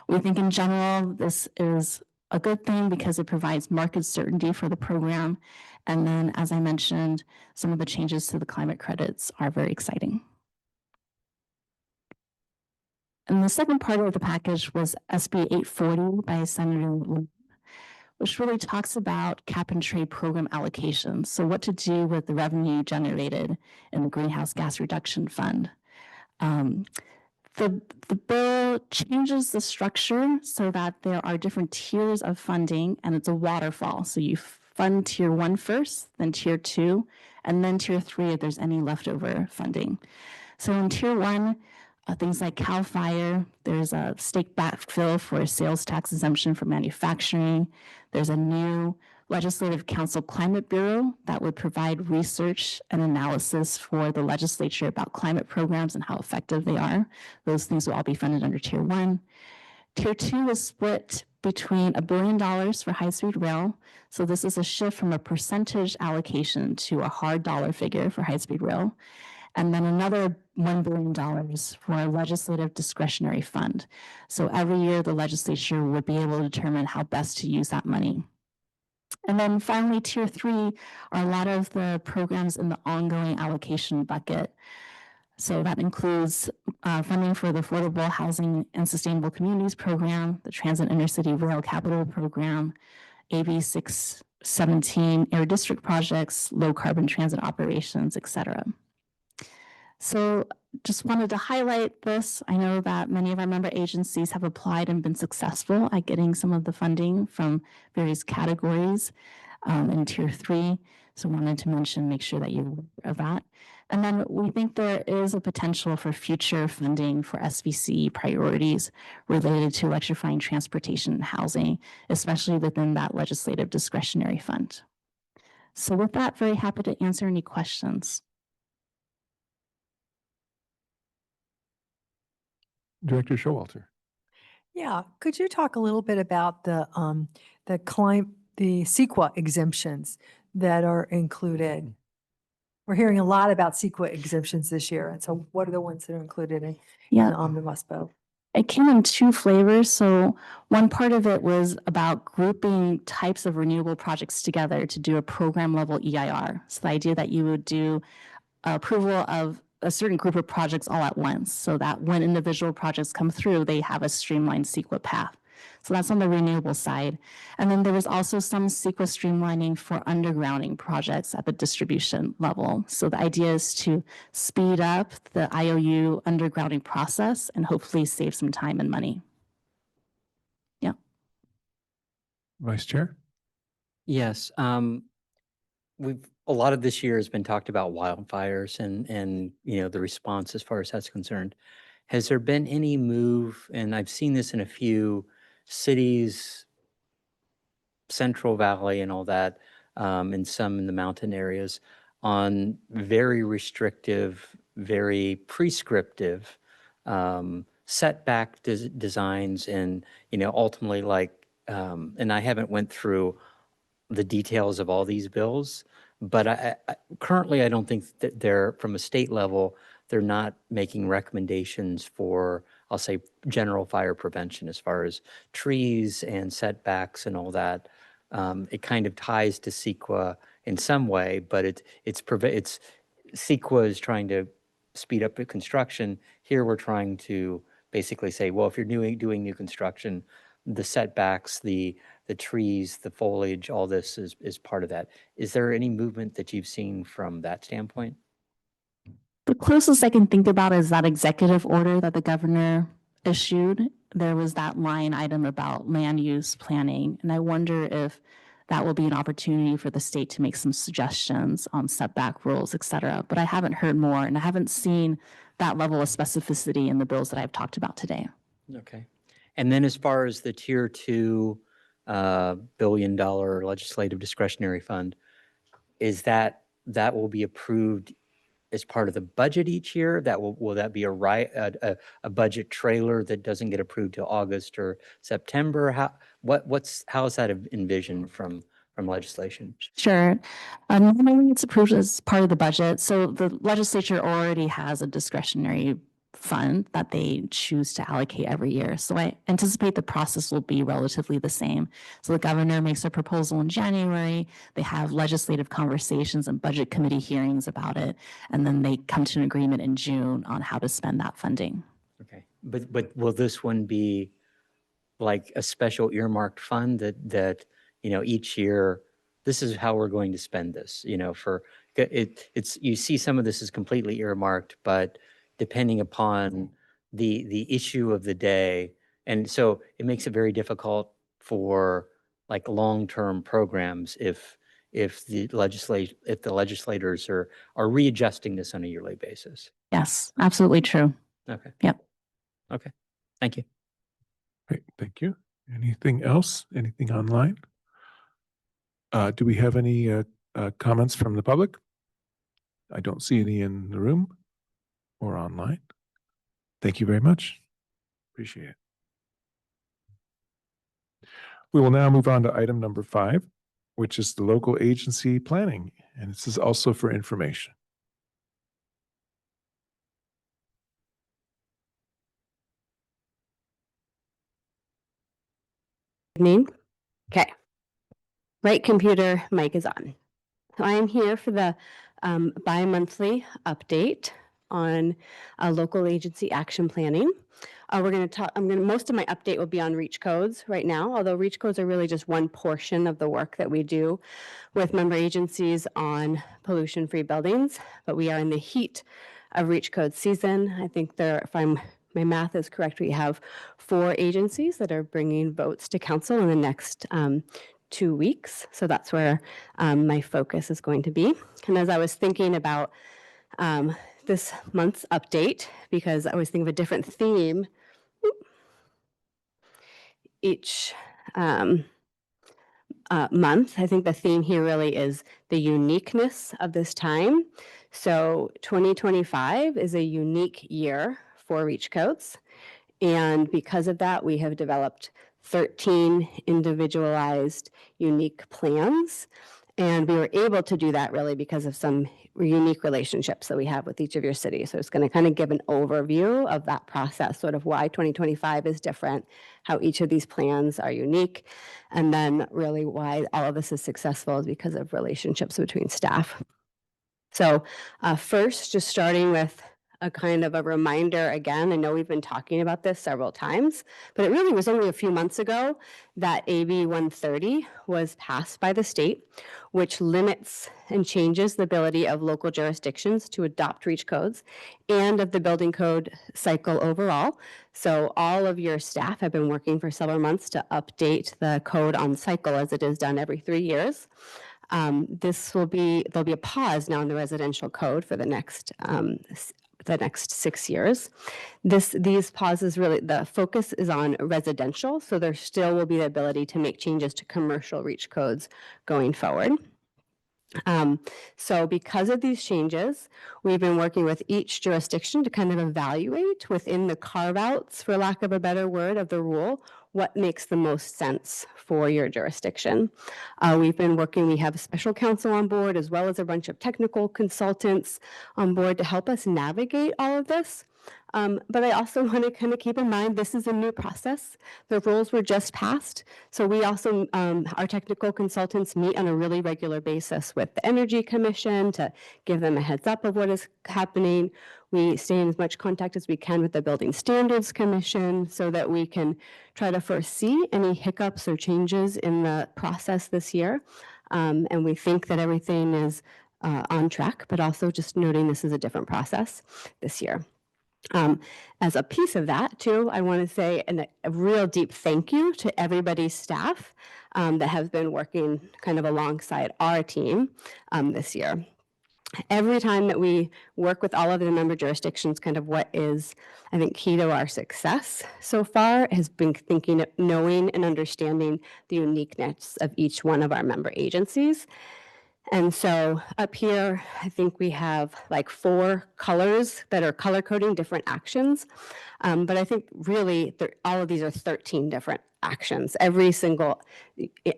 We think in general, this is a good thing because it provides market certainty for the program. And then, as I mentioned, some of the changes to the climate credits are very exciting. And the second part of the package was SB 840 by Senator Lee, which really talks about cap and trade program allocations. So what to do with the revenue generated in the Greenhouse Gas Reduction Fund. The bill changes the structure so that there are different tiers of funding, and it's a waterfall. So you fund tier 1 first, then tier 2, and then tier 3 if there's any leftover funding. So in tier 1, things like CAL FIRE, there's a state backfill for a sales tax exemption for manufacturing. There's a new Legislative Council Climate Bureau that would provide research and analysis for the legislature about climate programs and how effective they are. Those things will all be funded under tier 1. Tier 2 is split between $1 billion for high-speed rail. So this is a shift from a percentage allocation to a hard dollar figure for high-speed rail. And then another $1 billion for a legislative discretionary fund. So every year the legislature would be able to determine how best to use that money. And then finally, tier 3 are a lot of the programs in the ongoing allocation bucket. So that includes funding for the Affordable Housing and Sustainable Communities Program, the Transit Intercity Rail Capital Program, AB 617 air district projects, low carbon transit operations, et cetera. So just wanted to highlight this. I know that many of our member agencies have applied and been successful at getting some of the funding from various categories in Tier 3. So wanted to mention, make sure that you're aware of that. And then we think there is a potential for future funding for SVCE priorities related to electrifying transportation and housing, especially within that legislative discretionary fund. So with that, very happy to answer any questions. Director Showalter. Yeah, could you talk a little bit about the CEQA exemptions that are included? We're hearing a lot about CEQA exemptions this year, and so what are the ones that are included in Yeah. the omnibus bill? It came in two flavors. So one part of it was about grouping types of renewable projects together to do a program level EIR. So the idea that you would do approval of a certain group of projects all at once, so that when individual projects come through, they have a streamlined CEQA path. So that's on the renewable side. And then there was also some CEQA streamlining for undergrounding projects at the distribution level. So the idea is to speed up the IOU undergrounding process and hopefully save some time and money. Yeah. Vice Chair. Yes, a lot of this year has been talked about wildfires and you know the response as far as that's concerned. Has there been any move, and I've seen this in a few cities, Central Valley and all that, and some in the mountain areas, on very restrictive, very prescriptive setback designs, and you know ultimately and I haven't went through the details of all these bills, but currently I don't think that they're, from a state level, they're not making recommendations for, I'll say, general fire prevention as far as trees and setbacks and all that. It kind of ties to CEQA in some way, but it's CEQA is trying to speed up the construction. Here we're trying to basically say, well, if you're doing new construction, the setbacks, the trees, the foliage, all this is part of that. Is there any movement that you've seen from that standpoint? The closest I can think about is that executive order that the governor issued. There was that line item about land use planning, and I wonder if that will be an opportunity for the state to make some suggestions on setback rules, et cetera. But I haven't heard more, and I haven't seen that level of specificity in the bills that I've talked about today. Okay. And then as far as the Tier 2 $1 billion legislative discretionary fund, is that will be approved as part of the budget each year? Will that be a budget trailer that doesn't get approved till August or September? How is that envisioned from legislation? Sure. Normally it's approved as part of the budget. So the legislature already has a discretionary fund that they choose to allocate every year. So I anticipate the process will be relatively the same. So the governor makes a proposal in January, they have legislative conversations and budget committee hearings about it, and then they come to an agreement in June on how to spend that funding. Okay, but will this one be like a special earmarked fund that you know each year this is how we're going to spend this, you know, for it's you see some of this is completely earmarked, but depending upon the issue of the day, and so it makes it very difficult for like long-term programs if the legislators are readjusting this on a yearly basis. Yes, absolutely true. Okay. Yep. Okay. Thank you. Great, thank you. Anything else? Anything online? Do we have any comments from the public? I don't see any in the room or online. Thank you very much. Appreciate it. We will now move on to item number 5, which is the local agency planning, and this is also for information. Evening. Okay. Right computer mic is on. So I am here for the bi-monthly update on local agency action planning. We're going to talk, most of my update will be on REACH codes right now, although REACH codes are really just one portion of the work that we do with member agencies on pollution-free buildings. But we are in the heat of REACH code season. I think my math is correct, we have 4 agencies that are bringing votes to council in the next 2 weeks. So that's where my focus is going to be. And as I was thinking about this month's update, because I was thinking of a different theme each month. I think the theme here really is the uniqueness of this time. So 2025 is a unique year for REACH codes. And because of that, we have developed 13 individualized unique plans. And we were able to do that really because of some unique relationships that we have with each of your cities. So it's going to kind of give an overview of that process, sort of why 2025 is different, how each of these plans are unique, and then really why all of this is successful is because of relationships between staff. So first, just starting with a kind of a reminder again, I know we've been talking about this several times, but it really was only a few months ago that AB 130 was passed by the state, which limits and changes the ability of local jurisdictions to adopt REACH codes and of the building code cycle overall. So all of your staff have been working for several months to update the code on cycle as it is done every 3 years. There'll be a pause now in the residential code for the next 6 years. These pauses really, the focus is on residential, so there still will be the ability to make changes to commercial REACH codes going forward. So because of these changes, we've been working with each jurisdiction to kind of evaluate within the carve-outs, for lack of a better word, of the rule, what makes the most sense for your jurisdiction. We have a special counsel on board as well as a bunch of technical consultants on board to help us navigate all of this. But I also want to kind of keep in mind, this is a new process. The rules were just passed. So we also, our technical consultants meet on a really regular basis with the Energy Commission to give them a heads up of what is happening. We stay in as much contact as we can with the Building Standards Commission so that we can try to foresee any hiccups or changes in the process this year. And we think that everything is on track, but also just noting this is a different process this year. As a piece of that too, I want to say a real deep thank you to everybody's staff that have been working kind of alongside our team this year. Every time that we work with all of the member jurisdictions, kind of what is, I think, key to our success so far has been thinking of knowing and understanding the uniqueness of each one of our member agencies. And so up here, I think we have like 4 colors that are color coding different actions. But I think really all of these are 13 different actions. Every single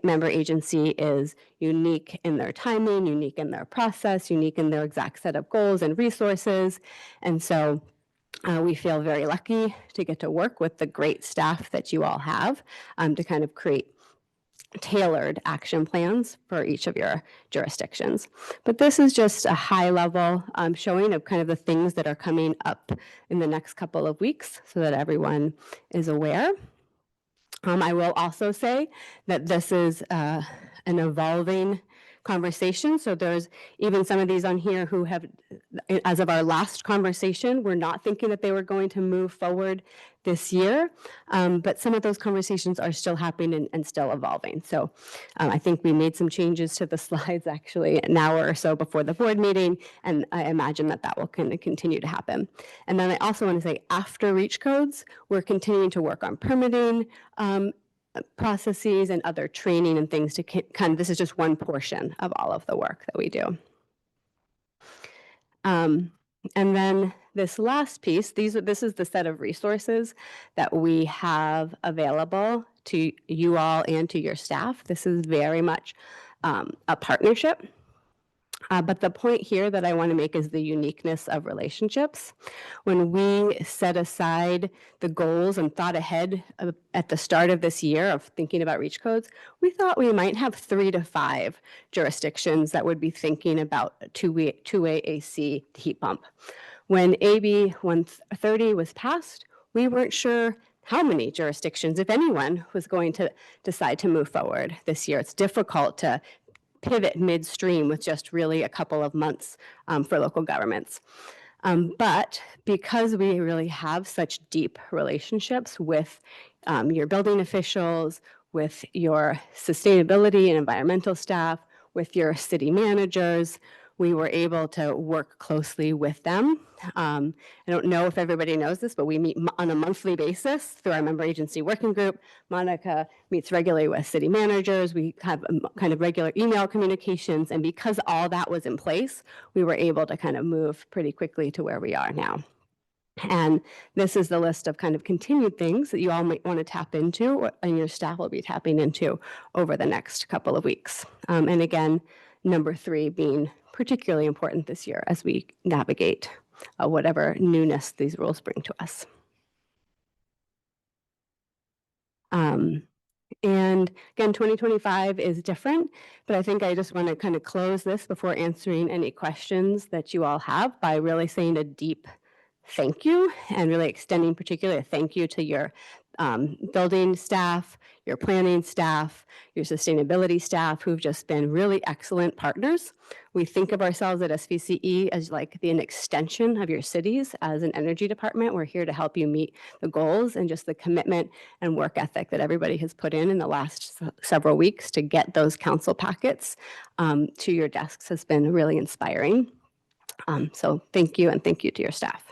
member agency is unique in their timing, unique in their process, unique in their exact set of goals and resources. And so we feel very lucky to get to work with the great staff that you all have to kind of create tailored action plans for each of your jurisdictions. But this is just a high level showing of kind of the things that are coming up in the next couple of weeks so that everyone is aware. I will also say that this is an evolving conversation. So there's even some of these on here who have, as of our last conversation, were not thinking that they were going to move forward this year. But some of those conversations are still happening and still evolving. So I think we made some changes to the slides actually an hour or so before the board meeting. And I imagine that that will kind of continue to happen. And then I also want to say after REACH codes, we're continuing to work on permitting processes and other training and things to kind of, this is just one portion of all of the work that we do. And then this last piece, this is the set of resources that we have available to you all and to your staff. This is very much a partnership. But the point here that I want to make is the uniqueness of relationships. When we set aside the goals and thought ahead at the start of this year of thinking about REACH codes, we thought we might have 3 to 5 jurisdictions that would be thinking about two-way AC heat pump. When AB 130 was passed, we weren't sure how many jurisdictions, if anyone, was going to decide to move forward this year. It's difficult to pivot midstream with just really a couple of months for local governments. But because we really have such deep relationships with your building officials, with your sustainability and environmental staff, with your city managers, we were able to work closely with them. I don't know if everybody knows this, but we meet on a monthly basis through our member agency working group. Monica meets regularly with city managers. We have kind of regular email communications. And because all that was in place, we were able to kind of move pretty quickly to where we are now. And this is the list of kind of continued things that you all might want to tap into, and your staff will be tapping into over the next couple of weeks. And again, number 3 being particularly important this year as we navigate whatever newness these rules bring to us. And again, 2025 is different, but I think I just want to kind of close this before answering any questions that you all have by really saying a deep thank you, and really extending particularly a thank you to your building staff, your planning staff, your sustainability staff, who've just been really excellent partners. We think of ourselves at SVCE as like an extension of your cities as an energy department. We're here to help you meet the goals, and just the commitment and work ethic that everybody has put in the last several weeks to get those council packets to your desks has been really inspiring. So thank you, and thank you to your staff.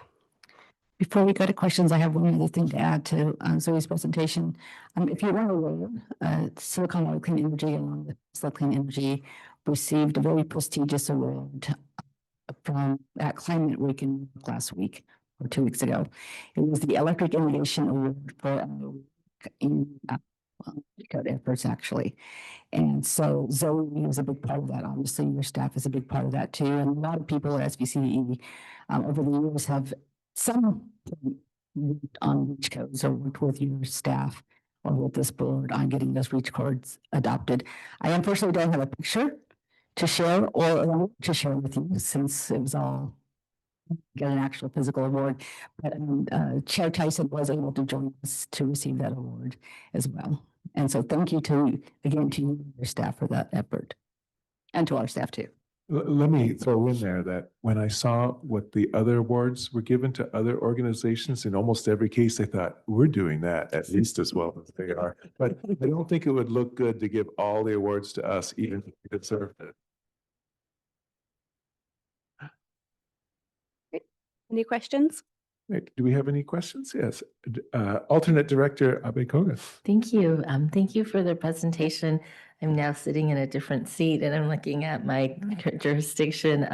Before we go to questions, I have one other thing to add to Zoe's presentation. If you weren't aware, Silicon Valley Clean Energy, along with Tesla Clean Energy, received a very prestigious award from at Climate Week in last week or 2 weeks ago. It was the Electric Innovation Award for in code efforts, actually. And so Zoe is a big part of that. Obviously, your staff is a big part of that too. And a lot of people at SVCE over the years have some worked on reach codes or worked with your staff or with this board on getting those reach codes adopted. I unfortunately don't have a picture to share or to share with you, since it was all get an actual physical award. But Chair Tyson was able to join us to receive that award as well. And so thank you again to you and your staff for that effort, and to our staff too. Let me throw in there that when I saw what the other awards were given to other organizations, in almost every case, I thought, we're doing that at least as well as they are. But I don't think it would look good to give all the awards to us, even if we deserved it. Any questions? Right. Do we have any questions? Yes. Alternate Director Abe Koga. Thank you. Thank you for the presentation. I'm now sitting in a different seat and I'm looking at my jurisdiction.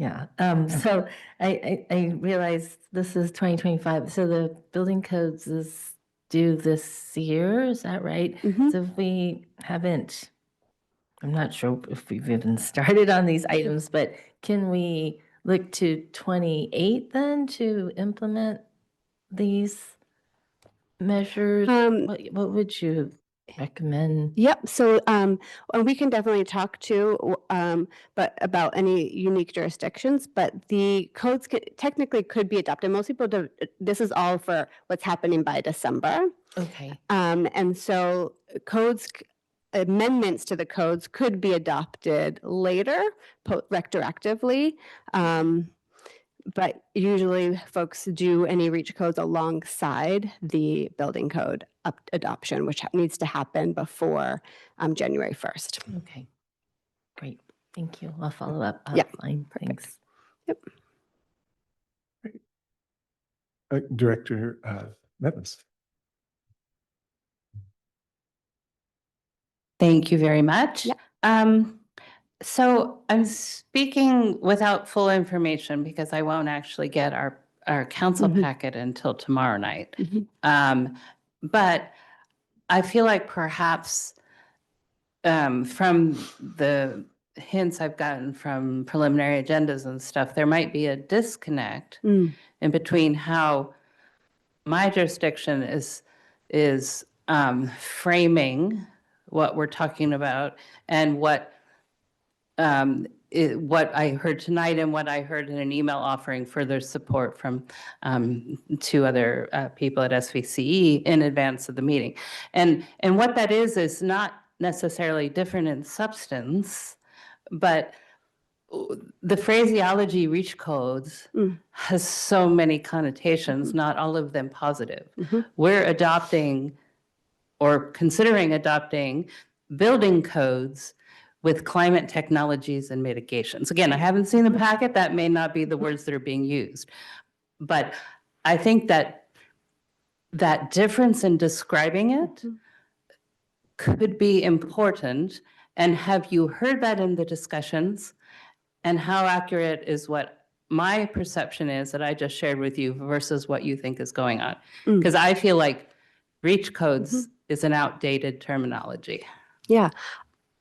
So I realize this is 2025. So the building codes is due this year, is that right? Mhm. So if we haven't, I'm not sure if we've even started on these items, but can we look to 28 then to implement these measures? What would you recommend? Yep. So and we can definitely talk to but about any unique jurisdictions, but the codes technically could be adopted. Most people do. This is all for what's happening by December. Okay. And so amendments to the codes could be adopted later, retroactively. But usually folks do any reach codes alongside the building code adoption, which needs to happen before January 1st. Okay. Great. Thank you. I'll follow up Yeah. offline. Thanks. Yep. Director Metlis. Thank you very much. Yeah. So I'm speaking without full information because I won't actually get our council Mhm. packet until tomorrow night. Mhm. But I feel like perhaps from the hints I've gotten from preliminary agendas and stuff, there might be a disconnect Mm. in between how my jurisdiction is framing what we're talking about and what what I heard tonight and what I heard in an email offering further support from two other people at SVCE in advance of the meeting. And what that is not necessarily different in substance, but the phraseology reach codes has so many connotations, not all of them positive. We're adopting or considering adopting building codes with climate technologies and mitigations. Again, I haven't seen the packet. That may not be the words that are being used. But I think that that difference in describing it could be important. And have you heard that in the discussions? And how accurate is what my perception is that I just shared with you versus what you think is going on? Because I feel like reach codes is an outdated terminology. Yeah,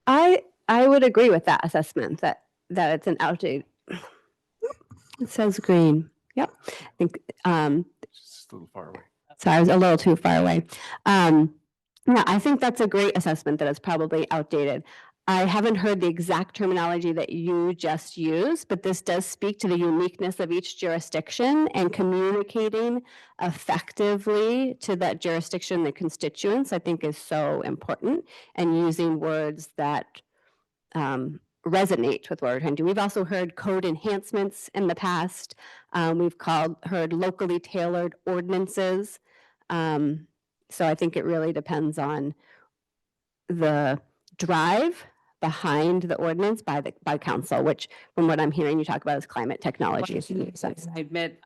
I would agree with that assessment that it's an outdated. It says green. Yep. I think Just a little far away. sorry, I was a little too far away. Yeah, I think that's a great assessment that it's probably outdated. I haven't heard the exact terminology that you just used, but this does speak to the uniqueness of each jurisdiction, and communicating effectively to that jurisdiction, the constituents, I think is so important, and using words that resonate with what we're trying to do. We've also heard code enhancements in the past. We've heard locally tailored ordinances. So I think it really depends on the drive behind the ordinance by council, which from what I'm hearing you talk about is climate technology. I admit,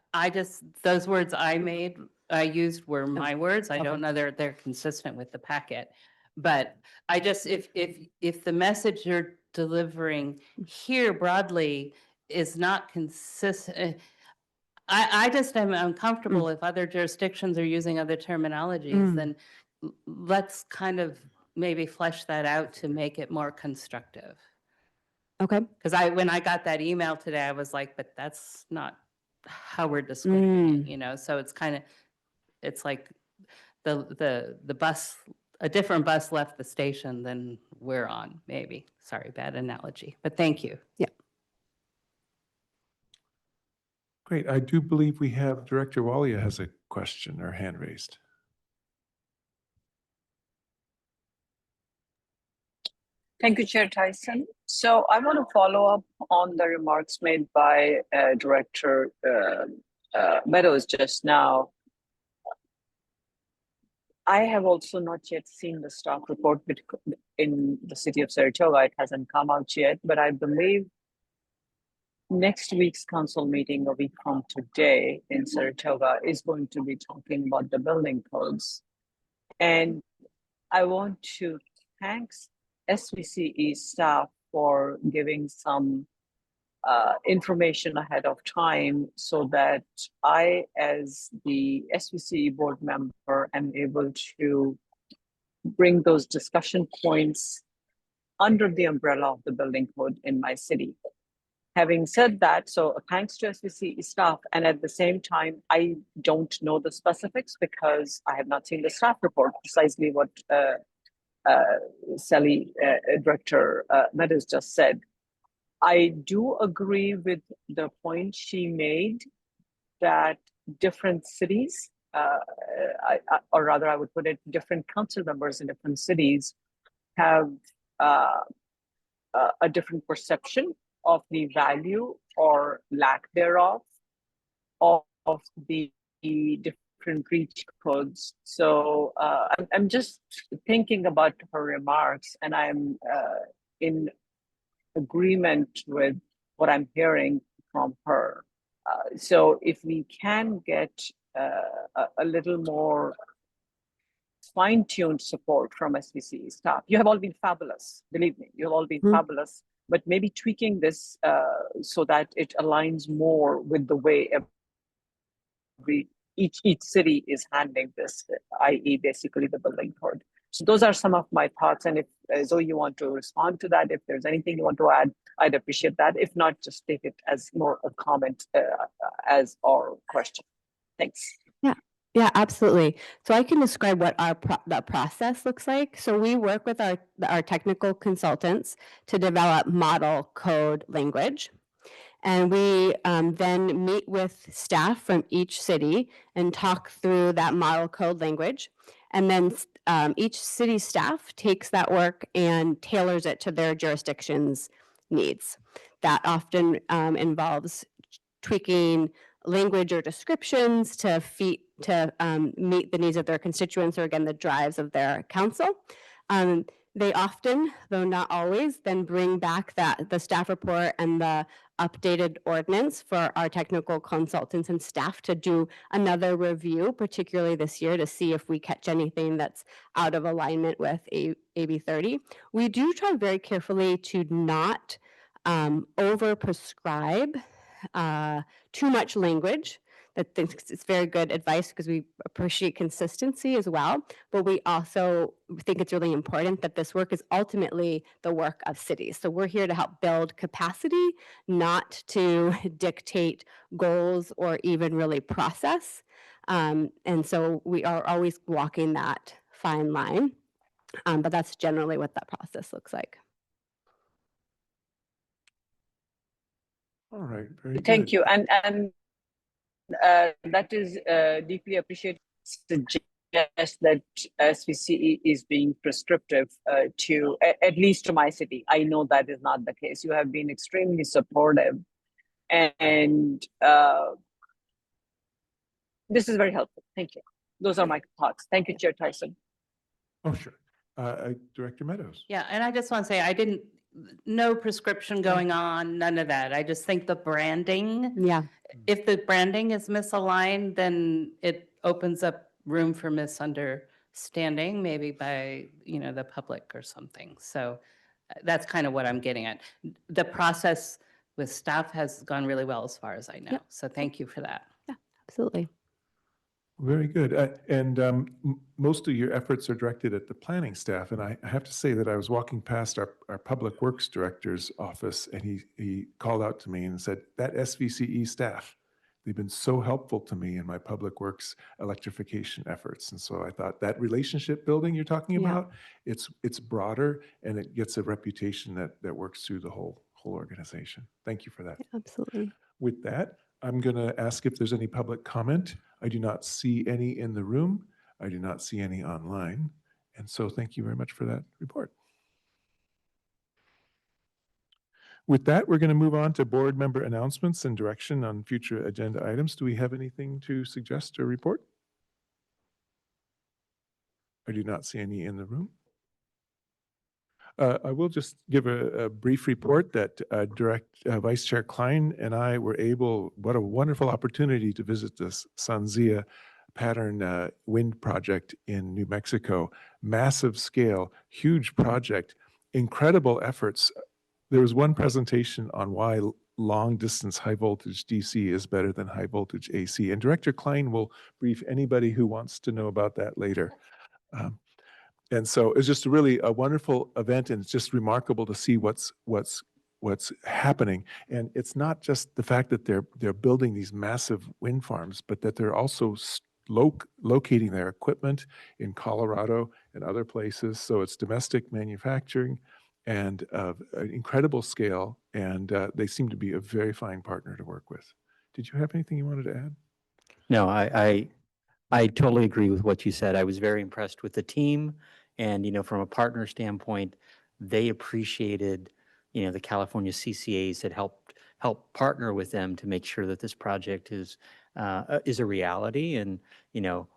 those words I used were my words. I don't know they're consistent with the packet. But I just, if the message you're delivering here broadly is not consistent, I just am uncomfortable if other jurisdictions are using other terminologies, then let's kind of maybe flesh that out to make it more constructive. Okay. Because when I got that email today, I was like, but that's not how we're describing it, so it's like the bus, a different bus left the station than we're on, maybe. Sorry, bad analogy, but thank you. Yeah. Great. I do believe we have Director Walia has a question or hand raised. Thank you, Chair Tyson. So I want to follow up on the remarks made by Director Meadows just now. I have also not yet seen the staff report in the city of Saratoga. It hasn't come out yet, but I believe next week's council meeting, a week from today in Saratoga, is going to be talking about the building codes. And I want to thank SVCE staff for giving some information ahead of time so that I, as the SVCE board member, am able to bring those discussion points under the umbrella of the building code in my city. Having said that, so thanks to SVCE staff, and at the same time, I don't know the specifics because I have not seen the staff report, precisely what Sally, Director Meadows just said. I do agree with the point she made that different cities, or rather I would put it, different council members in different cities have a different perception of the value or lack thereof of the different reach codes. So I'm just thinking about her remarks, and I'm in agreement with what I'm hearing from her. So if we can get a little more fine-tuned support from SVCE staff, you have all been fabulous, believe me, you've all been fabulous, but maybe tweaking this so that it aligns more with the way each city is handling this, i.e. basically the building code. So those are some of my thoughts. And if Zoe, you want to respond to that, if there's anything you want to add, I'd appreciate that. If not, just take it as more a comment as our question. Thanks. Yeah, Yeah, absolutely. So I can describe what the process looks like. So we work with our technical consultants to develop model code language. And we then meet with staff from each city and talk through that model code language. And then each city staff takes that work and tailors it to their jurisdiction's needs. That often involves tweaking language or descriptions to meet the needs of their constituents or again the drives of their council. They often, though not always, then bring back the staff report and the updated ordinance for our technical consultants and staff to do another review, particularly this year, to see if we catch anything that's out of alignment with AB 30. We do try very carefully to not over prescribe too much language. That thinks it's very good advice because we appreciate consistency as well. But we also think it's really important that this work is ultimately the work of cities. So we're here to help build capacity, not to dictate goals or even really process. And so we are always walking that fine line. But that's generally what that process looks like. All right, very good. Thank you. And that is deeply appreciated. Suggest that SVCE is being prescriptive to, at least to my city. I know that is not the case. You have been extremely supportive, and this is very helpful. Thank you. Those are my thoughts. Thank you, Chair Tyson. Oh, sure. Director Meadows. Yeah, and I just want to say, no prescription going on, none of that. I just think the branding, Yeah. if the branding is misaligned, then it opens up room for misunderstanding, maybe by, the public or something. So that's kind of what I'm getting at. The process with staff has gone really well as far as I know. Yep. So thank you for that. Yeah, absolutely. Very good. And most of your efforts are directed at the planning staff. And I have to say that I was walking past our Public Works Director's office, and he called out to me and said, that SVCE staff, they've been so helpful to me in my Public Works electrification efforts. And so I thought that relationship building you're talking Yeah. about, it's broader, and it gets a reputation that works through the whole organization. Thank you for that. Yeah, absolutely. With that, I'm going to ask if there's any public comment. I do not see any in the room. I do not see any online. And so thank you very much for that report. With that, we're going to move on to board member announcements and direction on future agenda items. Do we have anything to suggest or report? I do not see any in the room. I will just give a brief report that Vice Chair Klein and I were able, what a wonderful opportunity to visit this SunZia pattern wind project in New Mexico. Massive scale, huge project, incredible efforts. There was one presentation on why long distance high voltage DC is better than high voltage AC. And Director Klein will brief anybody who wants to know about that later. And so it's just really a wonderful event, and it's just remarkable to see what's happening. And it's not just the fact that they're building these massive wind farms, but that they're also locating their equipment in Colorado and other places. So it's domestic manufacturing and an incredible scale, and they seem to be a very fine partner to work with. Did you have anything you wanted to add? No, I totally agree with what you said. I was very impressed with the team, and from a partner standpoint, they appreciated the California CCAs that help partner with them to make sure that this project is a reality, and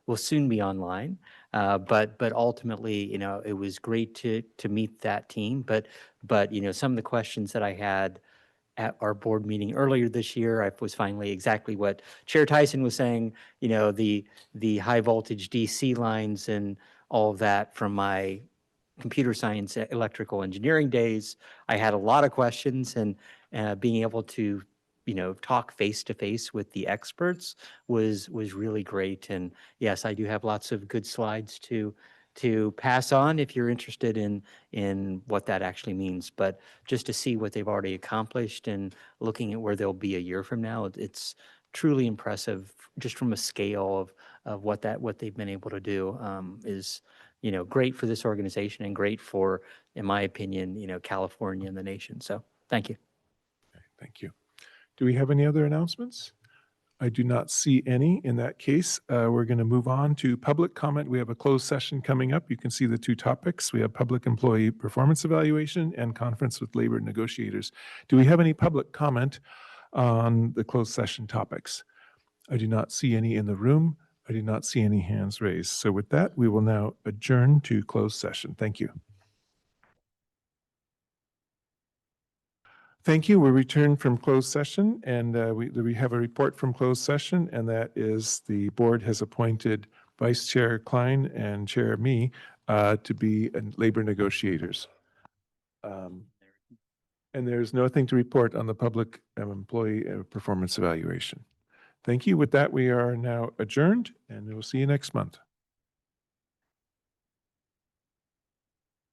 will soon be online. But ultimately, it was great to meet that team. But some of the questions that I had at our board meeting earlier this year, I was finally exactly what Chair Tyson was saying, the high voltage DC lines and all of that from my computer science, electrical engineering days. I had a lot of questions, and being able to, talk face to face with the experts was really great. And yes, I do have lots of good slides to pass on if you're interested in what that actually means. But just to see what they've already accomplished and looking at where they'll be a year from now, it's truly impressive just from a scale of what they've been able to do is, great for this organization and great for, in my opinion, California and the nation. So thank you. Okay, thank you. Do we have any other announcements? I do not see any. In that case, we're going to move on to public comment. We have a closed session coming up. You can see the two topics. We have public employee performance evaluation and conference with labor negotiators. Do we have any public comment on the closed session topics? I do not see any in the room. I do not see any hands raised. So with that, we will now adjourn to closed session. Thank you. Thank you. We return from closed session, and we have a report from closed session, and that is the board has appointed Vice Chair Klein and Chair me to be labor negotiators. And there's nothing to report on the public employee performance evaluation. Thank you. With that, we are now adjourned, and we'll see you next month.